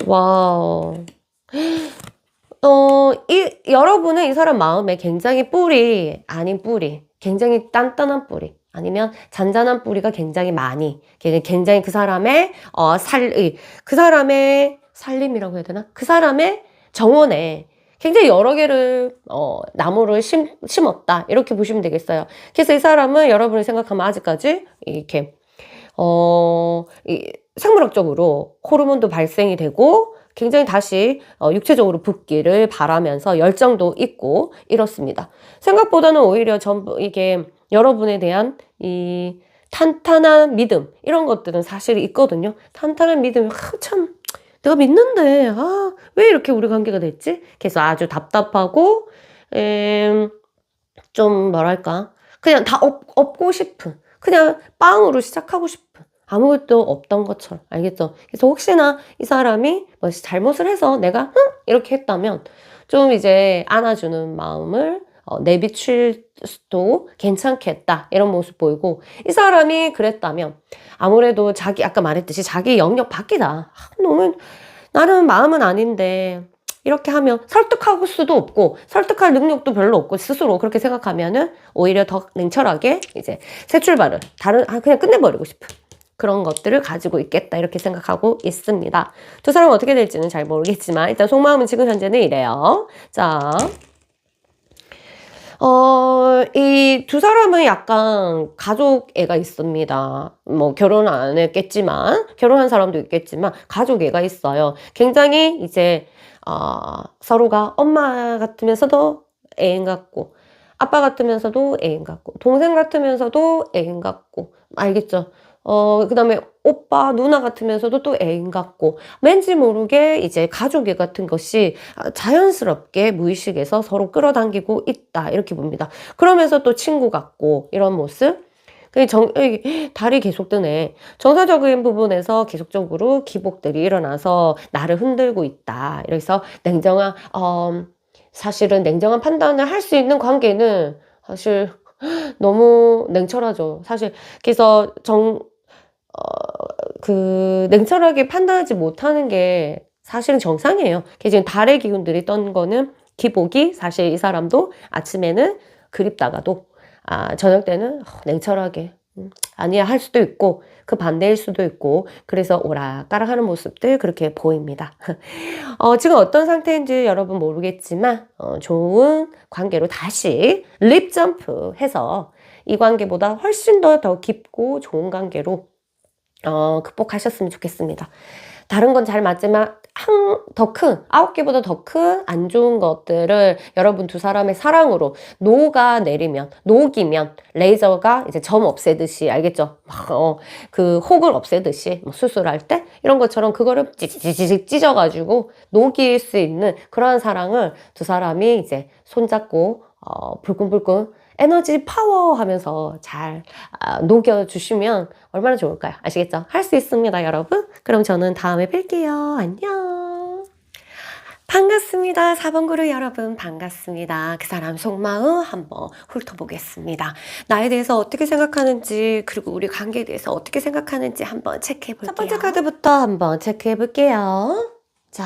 와우. 여러분은 이 사람 마음에 굉장히 뿌리, 아닌 뿌리, 굉장히 단단한 뿌리, 아니면 잔잔한 뿌리가 굉장히 많이, 굉장히 그 사람의, 그 사람의 살림이라고 해야 되나? 그 사람의 정원에 굉장히 여러 개를, 나무를 심었다. 이렇게 보시면 되겠어요. 그래서 이 사람은 여러분이 생각하면 아직까지, 이렇게, 생물학적으로 호르몬도 발생이 되고, 굉장히 다시 육체적으로 붙기를 바라면서 열정도 있고 이렇습니다. 생각보다는 오히려 이게 여러분에 대한 이 탄탄한 믿음 이런 것들은 사실 있거든요. 탄탄한 믿음이 참 내가 믿는데 왜 이렇게 우리 관계가 됐지? 그래서 아주 답답하고 좀 뭐랄까 그냥 다 업고 싶은 그냥 빵으로 시작하고 싶은 아무것도 없던 것처럼 알겠죠? 그래서 혹시나 이 사람이 뭐 잘못을 해서 내가 이렇게 했다면 좀 이제 안아주는 마음을 내비칠 수도 괜찮겠다 이런 모습 보이고 이 사람이 그랬다면 아무래도 아까 말했듯이 자기 영역 밖이다. 너무 나는 마음은 아닌데 이렇게 하면 설득할 수도 없고 설득할 능력도 별로 없고 스스로 그렇게 생각하면은 오히려 더 냉철하게 이제 새 출발을 그냥 끝내버리고 싶은 그런 것들을 가지고 있겠다 이렇게 생각하고 있습니다. 두 사람은 어떻게 될지는 잘 모르겠지만 일단 속마음은 지금 현재는 이래요. 자, 이 두 사람은 약간 가족 애가 있습니다. 뭐 결혼 안 했겠지만 결혼한 사람도 있겠지만 가족 애가 있어요. 굉장히 이제 서로가 엄마 같으면서도 애인 같고 아빠 같으면서도 애인 같고 동생 같으면서도 애인 같고 알겠죠? 그 다음에 오빠, 누나 같으면서도 또 애인 같고 왠지 모르게 이제 가족애 같은 것이 자연스럽게 무의식에서 서로 끌어당기고 있다 이렇게 봅니다. 그러면서 또 친구 같고 이런 모습 달이 계속 뜨네. 정서적인 부분에서 계속적으로 기복들이 일어나서 나를 흔들고 있다. 그래서 사실은 냉정한 판단을 할 수 있는 관계는 사실 너무 냉철하죠. 사실 그래서 냉철하게 판단하지 못하는 게 사실은 정상이에요. 지금 달의 기운들이 떤 거는 기복이 사실 이 사람도 아침에는 그립다가도 저녁 때는 냉철하게 아니야 할 수도 있고 그 반대일 수도 있고 그래서 오락가락하는 모습들 그렇게 보입니다. 지금 어떤 상태인지 여러분 모르겠지만 좋은 관계로 다시 립 점프해서 이 관계보다 훨씬 더 깊고 좋은 관계로 극복하셨으면 좋겠습니다. 다른 건 잘 맞지만 더 큰, 9개보다 더 큰 안 좋은 것들을 여러분 두 사람의 사랑으로 녹이면 레이저가 이제 점 없애듯이 알겠죠? 그 혹을 없애듯이 뭐 수술할 때 이런 것처럼 그거를 찌찌찌 찢어가지고 녹일 수 있는 그러한 사랑을 두 사람이 이제 손잡고 불끈불끈 에너지 파워 하면서 잘 녹여주시면 얼마나 좋을까요? 아시겠죠? 할 수 있습니다, 여러분. 그럼 저는 다음에 뵐게요. 안녕. 반갑습니다. 4번 그룹 여러분 반갑습니다. 그 사람 속마음 한번 훑어보겠습니다. 나에 대해서 어떻게 생각하는지 그리고 우리 관계에 대해서 어떻게 생각하는지 한번 체크해볼게요. 첫 번째 카드부터 한번 체크해볼게요. 자,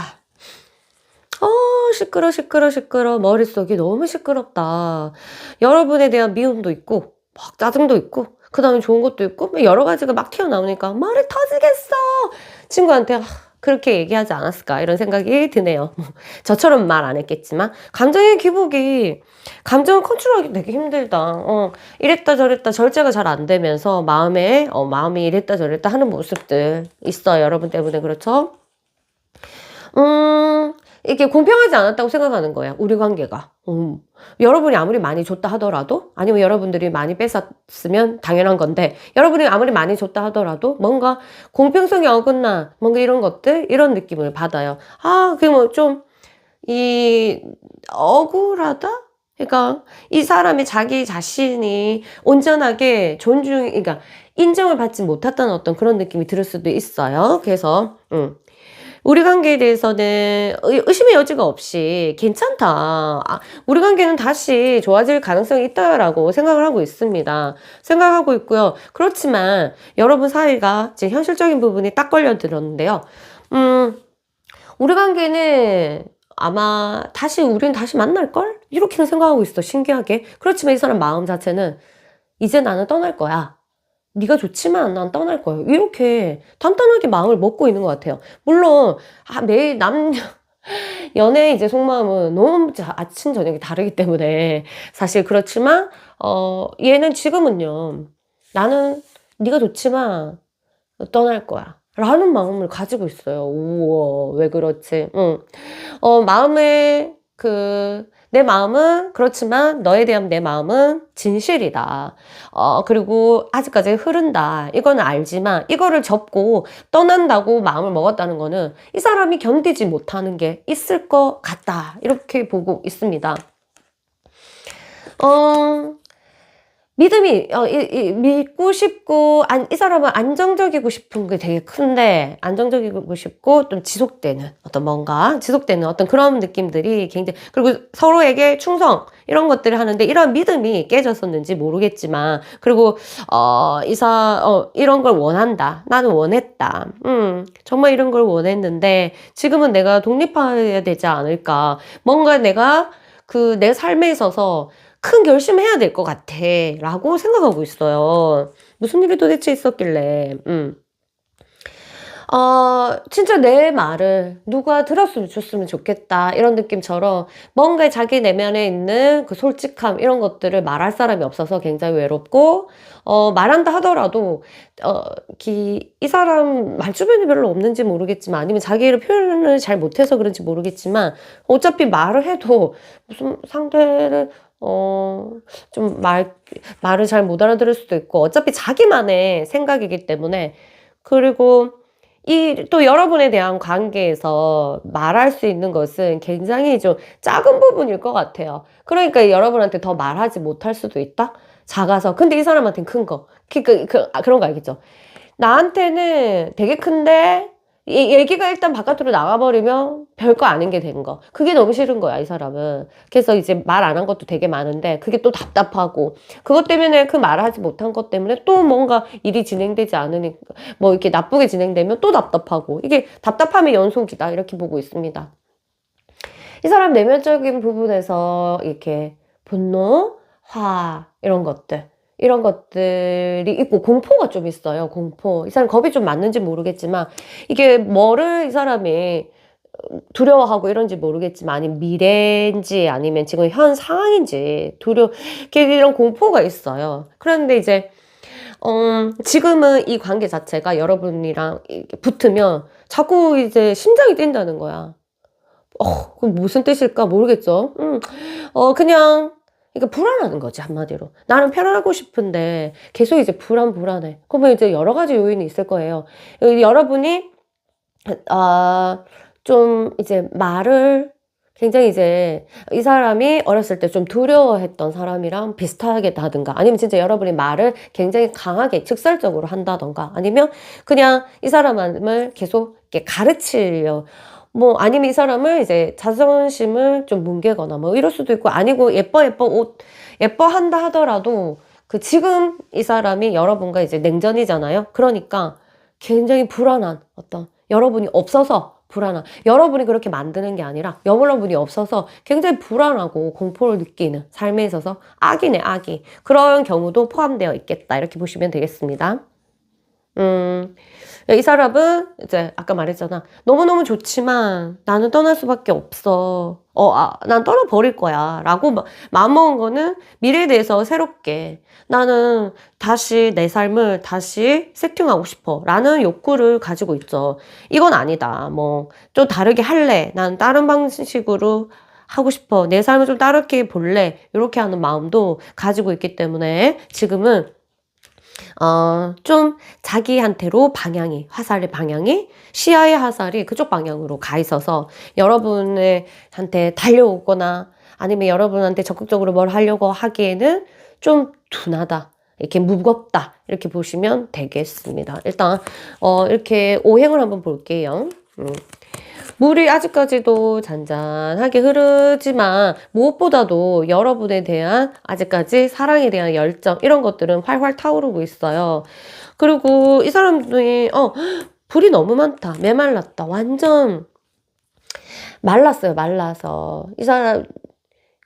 시끄러. 머릿속이 너무 시끄럽다. 여러분에 대한 미움도 있고, 막 짜증도 있고, 그 다음에 좋은 것도 있고, 여러 가지가 막 튀어나오니까 머리 터지겠어! 친구한테 그렇게 얘기하지 않았을까? 이런 생각이 드네요. 저처럼 말 안 했겠지만, 감정의 기복이, 감정을 컨트롤하기 되게 힘들다. 이랬다 저랬다 절제가 잘 안 되면서 마음이 이랬다 저랬다 하는 모습들 있어요. 여러분 때문에 그렇죠? 이게 공평하지 않았다고 생각하는 거야, 우리 관계가. 여러분이 아무리 많이 줬다 하더라도, 아니면 여러분들이 많이 뺏었으면 당연한 건데, 여러분이 아무리 많이 줬다 하더라도, 뭔가 공평성이 어긋나, 뭔가 이런 것들, 이런 느낌을 받아요. 그게 뭐 좀, 억울하다? 그러니까, 이 사람이 자기 자신이 온전하게 그러니까, 인정을 받지 못했다는 어떤 그런 느낌이 들을 수도 있어요. 그래서, 우리 관계에 대해서는 의심의 여지가 없이 괜찮다. 우리 관계는 다시 좋아질 가능성이 있다라고 생각을 하고 있습니다. 생각하고 있고요. 그렇지만 여러분 사이가 지금 현실적인 부분이 딱 걸려들었는데요. 우리 관계는 아마 우리는 다시 만날걸? 이렇게는 생각하고 있어. 신기하게. 그렇지만 이 사람 마음 자체는 이제 나는 떠날 거야. 네가 좋지만 난 떠날 거야. 이렇게 단단하게 마음을 먹고 있는 것 같아요. 물론 매일 연애 이제 속마음은 너무 아침 저녁이 다르기 때문에 사실 그렇지만 얘는 지금은요. 나는 네가 좋지만 떠날 거야. 라는 마음을 가지고 있어요. 우와, 왜 그렇지? 내 마음은 그렇지만 너에 대한 내 마음은 진실이다. 그리고 아직까지 흐른다. 이거는 알지만 이거를 접고 떠난다고 마음을 먹었다는 거는 이 사람이 견디지 못하는 게 있을 것 같다. 이렇게 보고 있습니다. 믿고 싶고, 이 사람은 안정적이고 싶은 게 되게 큰데, 안정적이고 싶고, 좀 지속되는 어떤 그런 느낌들이 굉장히, 그리고 서로에게 충성, 이런 것들을 하는데, 이런 믿음이 깨졌었는지 모르겠지만, 그리고, 이런 걸 원한다. 나는 원했다. 정말 이런 걸 원했는데, 지금은 내가 독립해야 되지 않을까. 뭔가 내가 내 삶에 있어서 큰 결심을 해야 될 것 같아 라고 생각하고 있어요. 무슨 일이 도대체 있었길래 진짜 내 말을 누가 들었으면 줬으면 좋겠다 이런 느낌처럼 뭔가 자기 내면에 있는 그 솔직함 이런 것들을 말할 사람이 없어서 굉장히 외롭고 말한다 하더라도 이 사람 말 주변에 별로 없는지 모르겠지만 아니면 자기를 표현을 잘 못해서 그런지 모르겠지만 어차피 말을 해도 무슨 상대를 좀 말을 잘 못 알아들을 수도 있고 어차피 자기만의 생각이기 때문에 그리고 또 여러분에 대한 관계에서 말할 수 있는 것은 굉장히 좀 작은 부분일 것 같아요. 그러니까 여러분한테 더 말하지 못할 수도 있다? 작아서. 근데 이 사람한테는 큰 거. 그런 거 알겠죠? 나한테는 되게 큰데, 얘기가 일단 바깥으로 나가버리면 별거 아닌 게 된 거. 그게 너무 싫은 거야, 이 사람은. 그래서 이제 말 안 한 것도 되게 많은데, 그게 또 답답하고, 그것 때문에 그 말을 하지 못한 것 때문에 또 뭔가 일이 진행되지 않으니까, 뭐 이렇게 나쁘게 진행되면 또 답답하고, 이게 답답함의 연속이다, 이렇게 보고 있습니다. 이 사람 내면적인 부분에서 이렇게 분노, 화, 이런 것들. 이런 것들이 있고 공포가 좀 있어요. 공포. 이 사람 겁이 좀 많은지 모르겠지만 이게 뭐를 이 사람이 두려워하고 이런지 모르겠지만 아니면 미래인지 아니면 지금 현 상황인지 이런 공포가 있어요. 그런데 이제 지금은 이 관계 자체가 여러분이랑 이렇게 붙으면 자꾸 이제 심장이 뛴다는 거야. 그럼 무슨 뜻일까 모르겠죠. 그냥 그러니까 불안하는 거지 한마디로. 나는 편안하고 싶은데 계속 이제 불안해. 그러면 이제 여러 가지 요인이 있을 거예요. 여러분이 좀 이제 말을 굉장히 이제 이 사람이 어렸을 때 좀 두려워했던 사람이랑 비슷하게 하든가 아니면 진짜 여러분이 말을 굉장히 강하게 직설적으로 한다던가 아니면 그냥 이 사람을 계속 이렇게 가르치려 뭐 아니면 이 사람을 이제 자존심을 좀 뭉개거나 뭐 이럴 수도 있고 아니고 옷 예뻐한다 하더라도 그 지금 이 사람이 여러분과 이제 냉전이잖아요. 그러니까 굉장히 불안한 어떤 여러분이 없어서 불안한 여러분이 그렇게 만드는 게 아니라 여러분이 없어서 굉장히 불안하고 공포를 느끼는 삶에 있어서 악이네 악이 그런 경우도 포함되어 있겠다 이렇게 보시면 되겠습니다. 이 사람은 이제 아까 말했잖아. 너무너무 좋지만 나는 떠날 수밖에 없어. 난 떠나버릴 거야. 라고 마음먹은 거는 미래에 대해서 새롭게 나는 다시 내 삶을 다시 세팅하고 싶어. 라는 욕구를 가지고 있죠. 이건 아니다. 뭐, 좀 다르게 할래. 난 다른 방식으로 하고 싶어. 내 삶을 좀 다르게 볼래. 이렇게 하는 마음도 가지고 있기 때문에 지금은 좀 자기한테로 화살의 방향이 시야의 화살이 그쪽 방향으로 가 있어서 여러분한테 달려오거나 아니면 여러분한테 적극적으로 뭘 하려고 하기에는 좀 둔하다. 이렇게 무겁다. 이렇게 보시면 되겠습니다. 일단, 이렇게 오행을 한번 볼게요. 물이 아직까지도 잔잔하게 흐르지만 무엇보다도 여러분에 대한 아직까지 사랑에 대한 열정 이런 것들은 활활 타오르고 있어요. 그리고 이 사람들이 불이 너무 많다. 메말랐다. 완전 말랐어요. 말라서 이 사람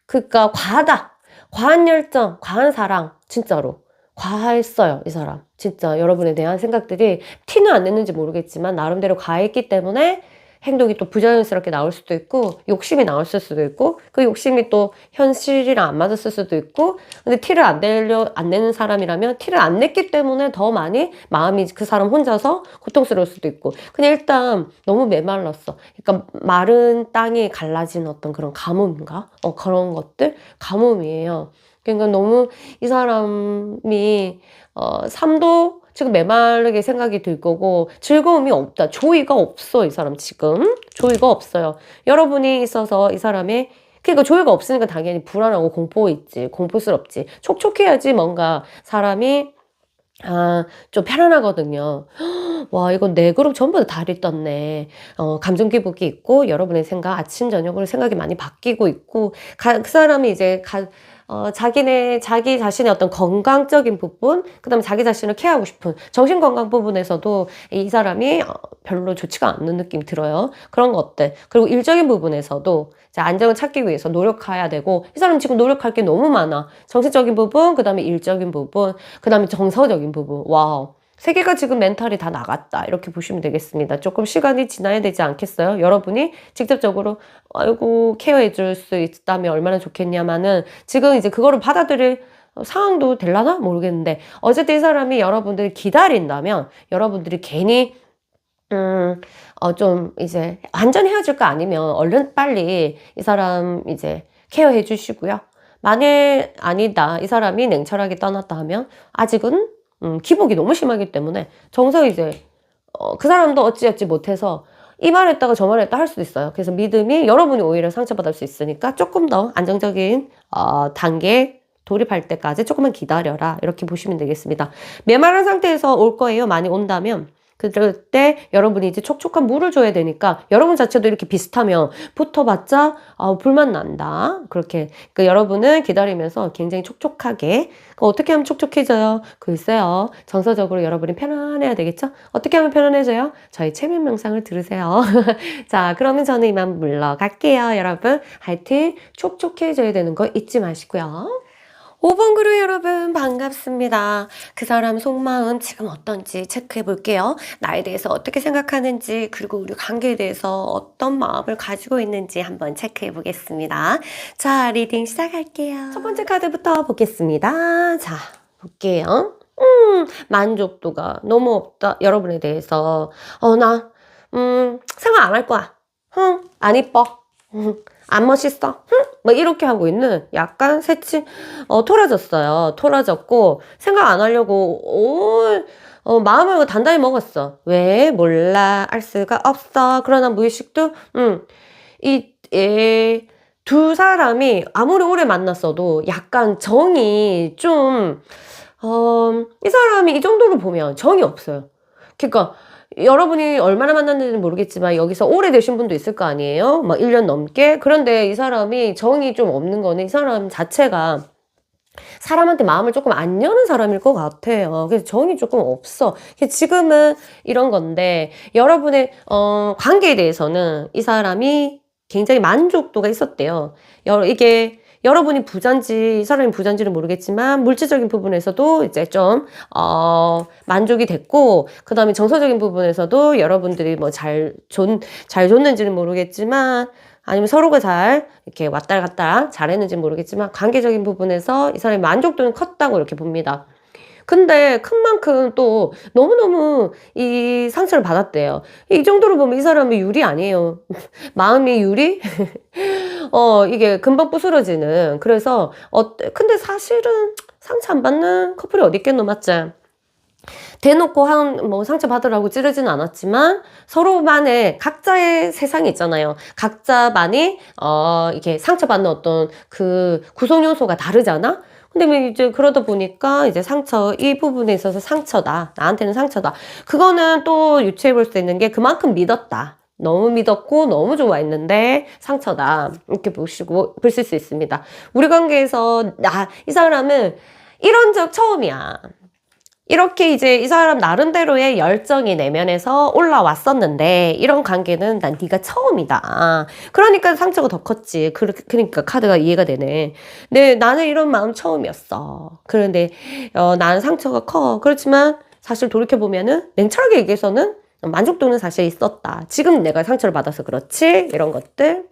그러니까 과하다. 과한 열정, 과한 사랑 진짜로 과했어요. 이 사람 진짜 여러분에 대한 생각들이 티는 안 냈는지 모르겠지만 나름대로 과했기 때문에 행동이 또 부자연스럽게 나올 수도 있고 욕심이 나왔을 수도 있고 그 욕심이 또 현실이랑 안 맞았을 수도 있고 근데 티를 안 내는 사람이라면 티를 안 냈기 때문에 더 많이 마음이 그 사람 혼자서 고통스러울 수도 있고 그냥 일단 너무 메말랐어. 그러니까 마른 땅이 갈라진 어떤 그런 가뭄인가? 그런 것들? 가뭄이에요. 그러니까 너무 이 사람이 삶도 지금 메마르게 생각이 들 거고 즐거움이 없다. 조이가 없어. 이 사람 지금 조이가 없어요. 여러분이 있어서 이 사람의 그러니까 조이가 없으니까 당연히 불안하고 공포 있지. 공포스럽지. 촉촉해야지 뭔가 사람이 좀 편안하거든요. 와, 이건 내 그룹 전부 다 다리 떴네. 감정 기복이 있고, 여러분의 생각, 아침, 저녁으로 생각이 많이 바뀌고 있고, 그 사람이 이제 자기 자신의 어떤 건강적인 부분, 그 다음에 자기 자신을 케어하고 싶은 정신건강 부분에서도 이 사람이 별로 좋지가 않는 느낌이 들어요. 그런 것들. 그리고 일적인 부분에서도 안정을 찾기 위해서 노력해야 되고, 이 사람 지금 노력할 게 너무 많아. 정신적인 부분, 그 다음에 일적인 부분, 그 다음에 정서적인 부분. 와우. 세 개가 지금 멘탈이 다 나갔다. 이렇게 보시면 되겠습니다. 조금 시간이 지나야 되지 않겠어요? 여러분이 직접적으로 아이고 케어해 줄 수 있다면 얼마나 좋겠냐마는 지금 이제 그거를 받아들일 상황도 될라나? 모르겠는데 어쨌든 이 사람이 여러분들을 기다린다면 여러분들이 괜히 좀 이제 완전 헤어질 거 아니면 얼른 빨리 이 사람 이제 케어해 주시고요. 만일 아니다. 이 사람이 냉철하게 떠났다 하면 아직은 기복이 너무 심하기 때문에 정서 이제 그 사람도 어찌어찌 못해서 이 말 했다가 저 말 했다 할 수도 있어요. 그래서 믿음이 여러분이 오히려 상처받을 수 있으니까 조금 더 안정적인 단계에 돌입할 때까지 조금만 기다려라 이렇게 보시면 되겠습니다. 메마른 상태에서 올 거예요. 많이 온다면 그럴 때 여러분이 이제 촉촉한 물을 줘야 되니까 여러분 자체도 이렇게 비슷하면 붙어봤자 불만 난다. 그렇게 여러분은 기다리면서 굉장히 촉촉하게 어떻게 하면 촉촉해져요? 글쎄요. 정서적으로 여러분이 편안해야 되겠죠? 어떻게 하면 편안해져요? 저희 최면 명상을 들으세요. 자, 그러면 저는 이만 물러갈게요. 여러분 하여튼 촉촉해져야 되는 거 잊지 마시고요. 5번 그룹 여러분 반갑습니다. 그 사람 속마음 지금 어떤지 체크해 볼게요. 나에 대해서 어떻게 생각하는지 그리고 우리 관계에 대해서 어떤 마음을 가지고 있는지 한번 체크해 보겠습니다. 자, 리딩 시작할게요. 첫 번째 카드부터 보겠습니다. 자, 볼게요. 만족도가 너무 없다. 여러분에 대해서 생각 안 할 거야. 안 이뻐. 안 멋있어. 뭐 이렇게 하고 있는 약간 토라졌어요. 토라졌고 생각 안 하려고 마음을 단단히 먹었어. 왜? 몰라. 알 수가 없어. 그러나 무의식도 두 사람이 아무리 오래 만났어도 약간 정이 좀 이 사람이 이 정도로 보면 정이 없어요. 그러니까 여러분이 얼마나 만났는지는 모르겠지만 여기서 오래되신 분도 있을 거 아니에요? 막 1년 넘게. 그런데 이 사람이 정이 좀 없는 거는 이 사람 자체가 사람한테 마음을 조금 안 여는 사람일 것 같아요. 그래서 정이 조금 없어. 지금은 이런 건데 여러분의 관계에 대해서는 이 사람이 굉장히 만족도가 있었대요. 이게 여러분이 부자인지 이 사람이 부자인지는 모르겠지만 물질적인 부분에서도 이제 좀 만족이 됐고, 그 다음에 정서적인 부분에서도 여러분들이 뭐 잘 줬는지는 모르겠지만 아니면 서로가 잘 이렇게 왔다 갔다 잘했는지는 모르겠지만 관계적인 부분에서 이 사람의 만족도는 컸다고 이렇게 봅니다. 근데 큰 만큼 또 너무너무 이 상처를 받았대요. 이 정도로 보면 이 사람이 유리 아니에요. 마음이 유리? 이게 금방 부스러지는. 그래서, 근데 사실은 상처 안 받는 커플이 어디 있겠노, 맞지? 대놓고 상처 받으라고 찌르지는 않았지만, 서로만의 각자의 세상이 있잖아요. 각자만이, 이렇게 상처받는 어떤 그 구성 요소가 다르잖아? 근데 뭐 이제 그러다 보니까 이제 이 부분에 있어서 상처다. 나한테는 상처다. 그거는 또 유추해 볼 수 있는 게 그만큼 믿었다. 너무 믿었고 너무 좋아했는데 상처다. 이렇게 보실 수 있습니다. 우리 관계에서 이 사람은 이런 적 처음이야. 이렇게 이제 이 사람 나름대로의 열정이 내면에서 올라왔었는데 이런 관계는 난 네가 처음이다. 그러니까 상처가 더 컸지. 그러니까 카드가 이해가 되네. 네, 나는 이런 마음 처음이었어. 그런데 나는 상처가 커. 그렇지만 사실 돌이켜보면은 냉철하게 얘기해서는 만족도는 사실 있었다. 지금 내가 상처를 받아서 그렇지. 이런 것들.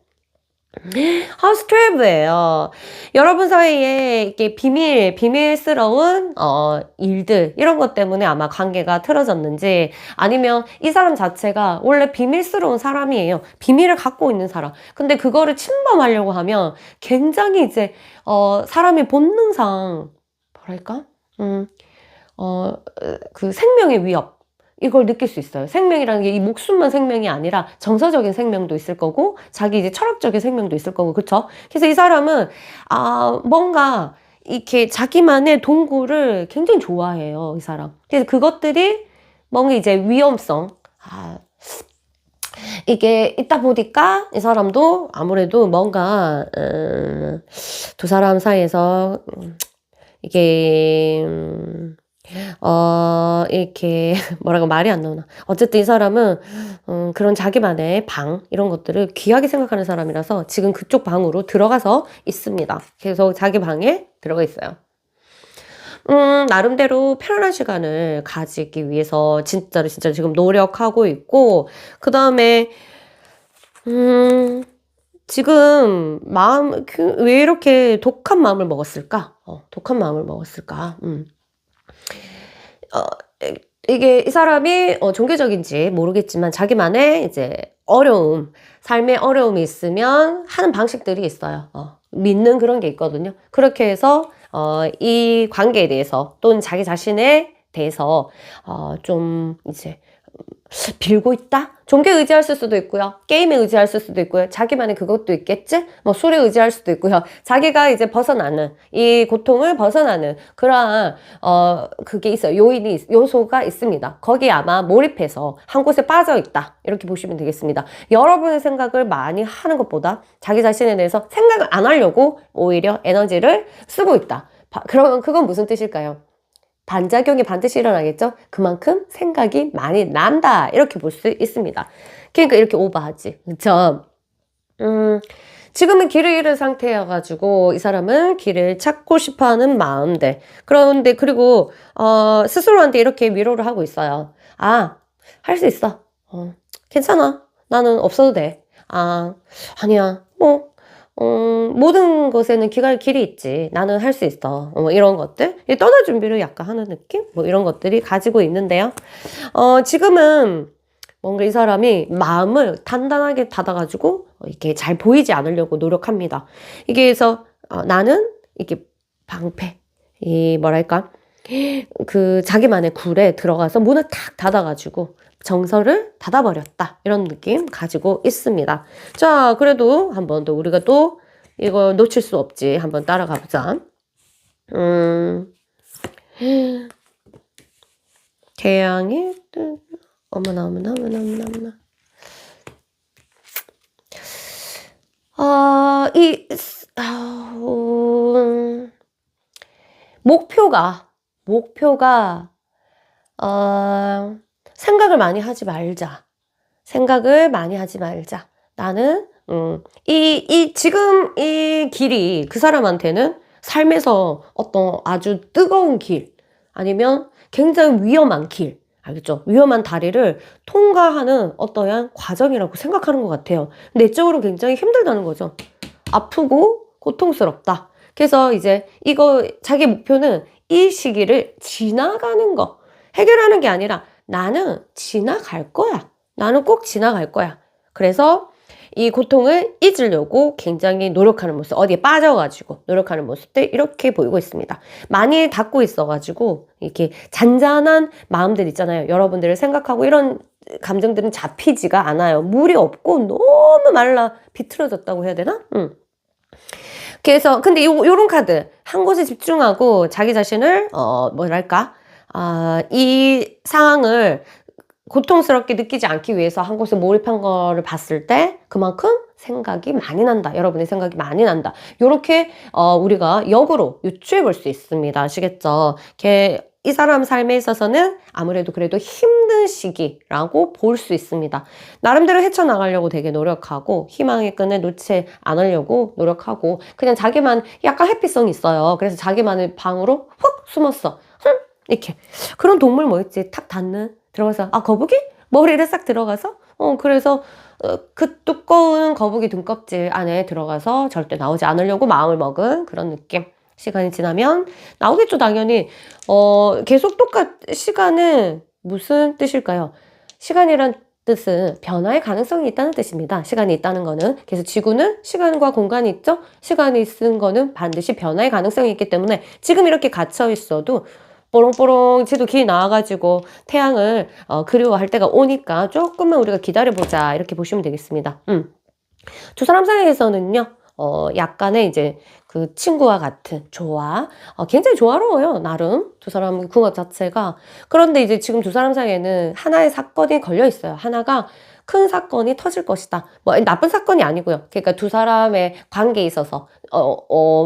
하우스 12예요. 여러분 사이에 이게 비밀스러운 일들 이런 것 때문에 아마 관계가 틀어졌는지, 아니면 이 사람 자체가 원래 비밀스러운 사람이에요. 비밀을 갖고 있는 사람. 근데 그거를 침범하려고 하면 굉장히 이제 사람의 본능상 뭐랄까? 그 생명의 위협, 이걸 느낄 수 있어요. 생명이라는 게 이 목숨만 생명이 아니라 정서적인 생명도 있을 거고 자기 이제 철학적인 생명도 있을 거고, 그쵸? 그래서 이 사람은 뭔가 이렇게 자기만의 동굴을 굉장히 좋아해요, 이 사람. 그래서 그것들이 뭔가 이제 위험성, 이게 있다 보니까 이 사람도 아무래도 뭔가 두 사람 사이에서 이게 이렇게, 뭐라고 말이 안 나오나. 어쨌든 이 사람은, 그런 자기만의 방, 이런 것들을 귀하게 생각하는 사람이라서 지금 그쪽 방으로 들어가서 있습니다. 그래서 자기 방에 들어가 있어요. 나름대로 편안한 시간을 가지기 위해서 진짜로 지금 노력하고 있고, 그 다음에, 지금 왜 이렇게 독한 마음을 먹었을까? 독한 마음을 먹었을까? 이게 이 사람이 종교적인지 모르겠지만 자기만의 이제 삶의 어려움이 있으면 하는 방식들이 있어요. 믿는 그런 게 있거든요. 그렇게 해서 이 관계에 대해서 또는 자기 자신에 대해서 좀 이제 빌고 있다? 종교에 의지할 수도 있고요. 게임에 의지할 수도 있고요. 자기만의 그것도 있겠지? 뭐 술에 의지할 수도 있고요. 자기가 이제 벗어나는, 이 고통을 벗어나는 그러한 그게 있어요. 요소가 있습니다. 거기에 아마 몰입해서 한 곳에 빠져 있다. 이렇게 보시면 되겠습니다. 여러분의 생각을 많이 하는 것보다 자기 자신에 대해서 생각을 안 하려고 오히려 에너지를 쓰고 있다. 그러면 그건 무슨 뜻일까요? 반작용이 반드시 일어나겠죠? 그만큼 생각이 많이 난다. 이렇게 볼 수 있습니다. 그러니까 이렇게 오버하지. 그쵸? 음, 지금은 길을 잃은 상태여가지고 이 사람은 길을 찾고 싶어하는 마음들. 그런데 그리고 스스로한테 이렇게 위로를 하고 있어요. 아, 할 수 있어. 괜찮아. 나는 없어도 돼. 아, 아니야. 뭐 모든 것에는 길이 있지. 나는 할 수 있어. 뭐 이런 것들. 이 떠날 준비를 약간 하는 느낌? 뭐 이런 것들이 가지고 있는데요. 지금은 뭔가 이 사람이 마음을 단단하게 닫아가지고 이렇게 잘 보이지 않으려고 노력합니다. 이게 그래서 나는 이게 방패, 이 뭐랄까 그 자기만의 굴에 들어가서 문을 탁 닫아가지고 정서를 닫아버렸다 이런 느낌 가지고 있습니다. 자, 그래도 한 번 더 우리가 또 이거 놓칠 수 없지. 한번 따라가 보자. 태양이 어머나 어머나 어머나 어머나 어머나. 목표가 생각을 많이 하지 말자. 생각을 많이 하지 말자. 나는 지금 이 길이 그 사람한테는 삶에서 어떤 아주 뜨거운 길 아니면 굉장히 위험한 길, 알겠죠? 위험한 다리를 통과하는 어떠한 과정이라고 생각하는 것 같아요. 내적으로 굉장히 힘들다는 거죠. 아프고 고통스럽다. 그래서 이제 자기 목표는 이 시기를 지나가는 거. 해결하는 게 아니라 나는 지나갈 거야. 나는 꼭 지나갈 거야. 그래서 이 고통을 잊으려고 굉장히 노력하는 모습, 어디에 빠져가지고 노력하는 모습들 이렇게 보이고 있습니다. 많이 닫고 있어가지고 이렇게 잔잔한 마음들 있잖아요. 여러분들을 생각하고 이런 감정들은 잡히지가 않아요. 물이 없고 너무 말라 비틀어졌다고 해야 되나? 그래서 근데 요런 카드 한 곳에 집중하고 자기 자신을 뭐랄까 이 상황을 고통스럽게 느끼지 않기 위해서 한 곳에 몰입한 거를 봤을 때 그만큼 생각이 많이 난다. 여러분의 생각이 많이 난다. 요렇게 우리가 역으로 유추해 볼 수 있습니다. 아시겠죠? 이 사람 삶에 있어서는 아무래도 그래도 힘든 시기라고 볼 수 있습니다. 나름대로 헤쳐나가려고 되게 노력하고 희망의 끈을 놓지 않으려고 노력하고 그냥 자기만 약간 회피성이 있어요. 그래서 자기만의 방으로 훅 숨었어. 이렇게 그런 동물 뭐 있지? 탁 닿는 들어가서 거북이? 머리를 싹 들어가서 그래서 그 두꺼운 거북이 등껍질 안에 들어가서 절대 나오지 않으려고 마음을 먹은 그런 느낌. 시간이 지나면 나오겠죠, 당연히. 계속 시간은 무슨 뜻일까요? 시간이란 뜻은 변화의 가능성이 있다는 뜻입니다. 시간이 있다는 거는. 그래서 지구는 시간과 공간이 있죠? 시간이 있는 거는 반드시 변화의 가능성이 있기 때문에 지금 이렇게 갇혀 있어도 뽀롱뽀롱 지도 길이 나와가지고 태양을 그리워할 때가 오니까 조금만 우리가 기다려보자 이렇게 보시면 되겠습니다. 두 사람 사이에서는요 약간의 이제 그 친구와 같은 조화 굉장히 조화로워요. 나름 두 사람 궁합 자체가. 그런데 이제 지금 두 사람 사이에는 하나의 사건이 걸려 있어요. 하나가 큰 사건이 터질 것이다. 뭐 나쁜 사건이 아니고요. 그러니까 두 사람의 관계에 있어서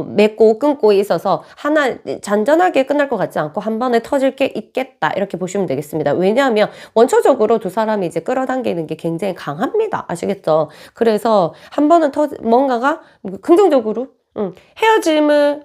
맺고 끊고 있어서 하나 잔잔하게 끝날 것 같지 않고 한 번에 터질 게 있겠다. 이렇게 보시면 되겠습니다. 왜냐하면 원초적으로 두 사람이 이제 끌어당기는 게 굉장히 강합니다. 아시겠죠? 그래서 한 번은 뭔가가 긍정적으로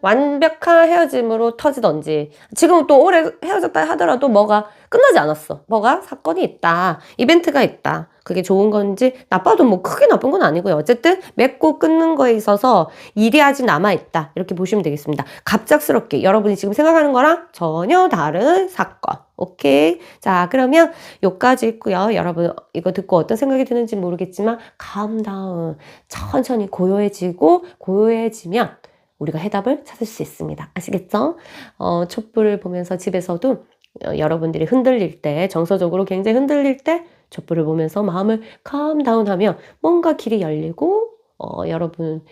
완벽한 헤어짐으로 터지던지, 지금 또 오래 헤어졌다 하더라도 뭐가 끝나지 않았어. 뭐가 사건이 있다. 이벤트가 있다. 그게 좋은 건지, 나빠도 뭐 크게 나쁜 건 아니고요. 어쨌든 맺고 끊는 거에 있어서 일이 아직 남아있다. 이렇게 보시면 되겠습니다. 갑작스럽게 여러분이 지금 생각하는 거랑 전혀 다른 사건. 오케이. 자, 그러면 요까지 있고요. 여러분 이거 듣고 어떤 생각이 드는지 모르겠지만 calm 천천히 고요해지면 우리가 해답을 찾을 수 있습니다. 아시겠죠? 촛불을 보면서 집에서도 여러분들이 흔들릴 때, 정서적으로 굉장히 흔들릴 때 촛불을 보면서 마음을 calm 하면 뭔가 길이 열리고 여러분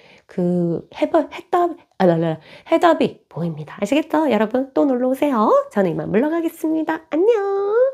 해답이 보입니다. 아시겠죠? 여러분 또 놀러 오세요. 저는 이만 물러가겠습니다. 안녕.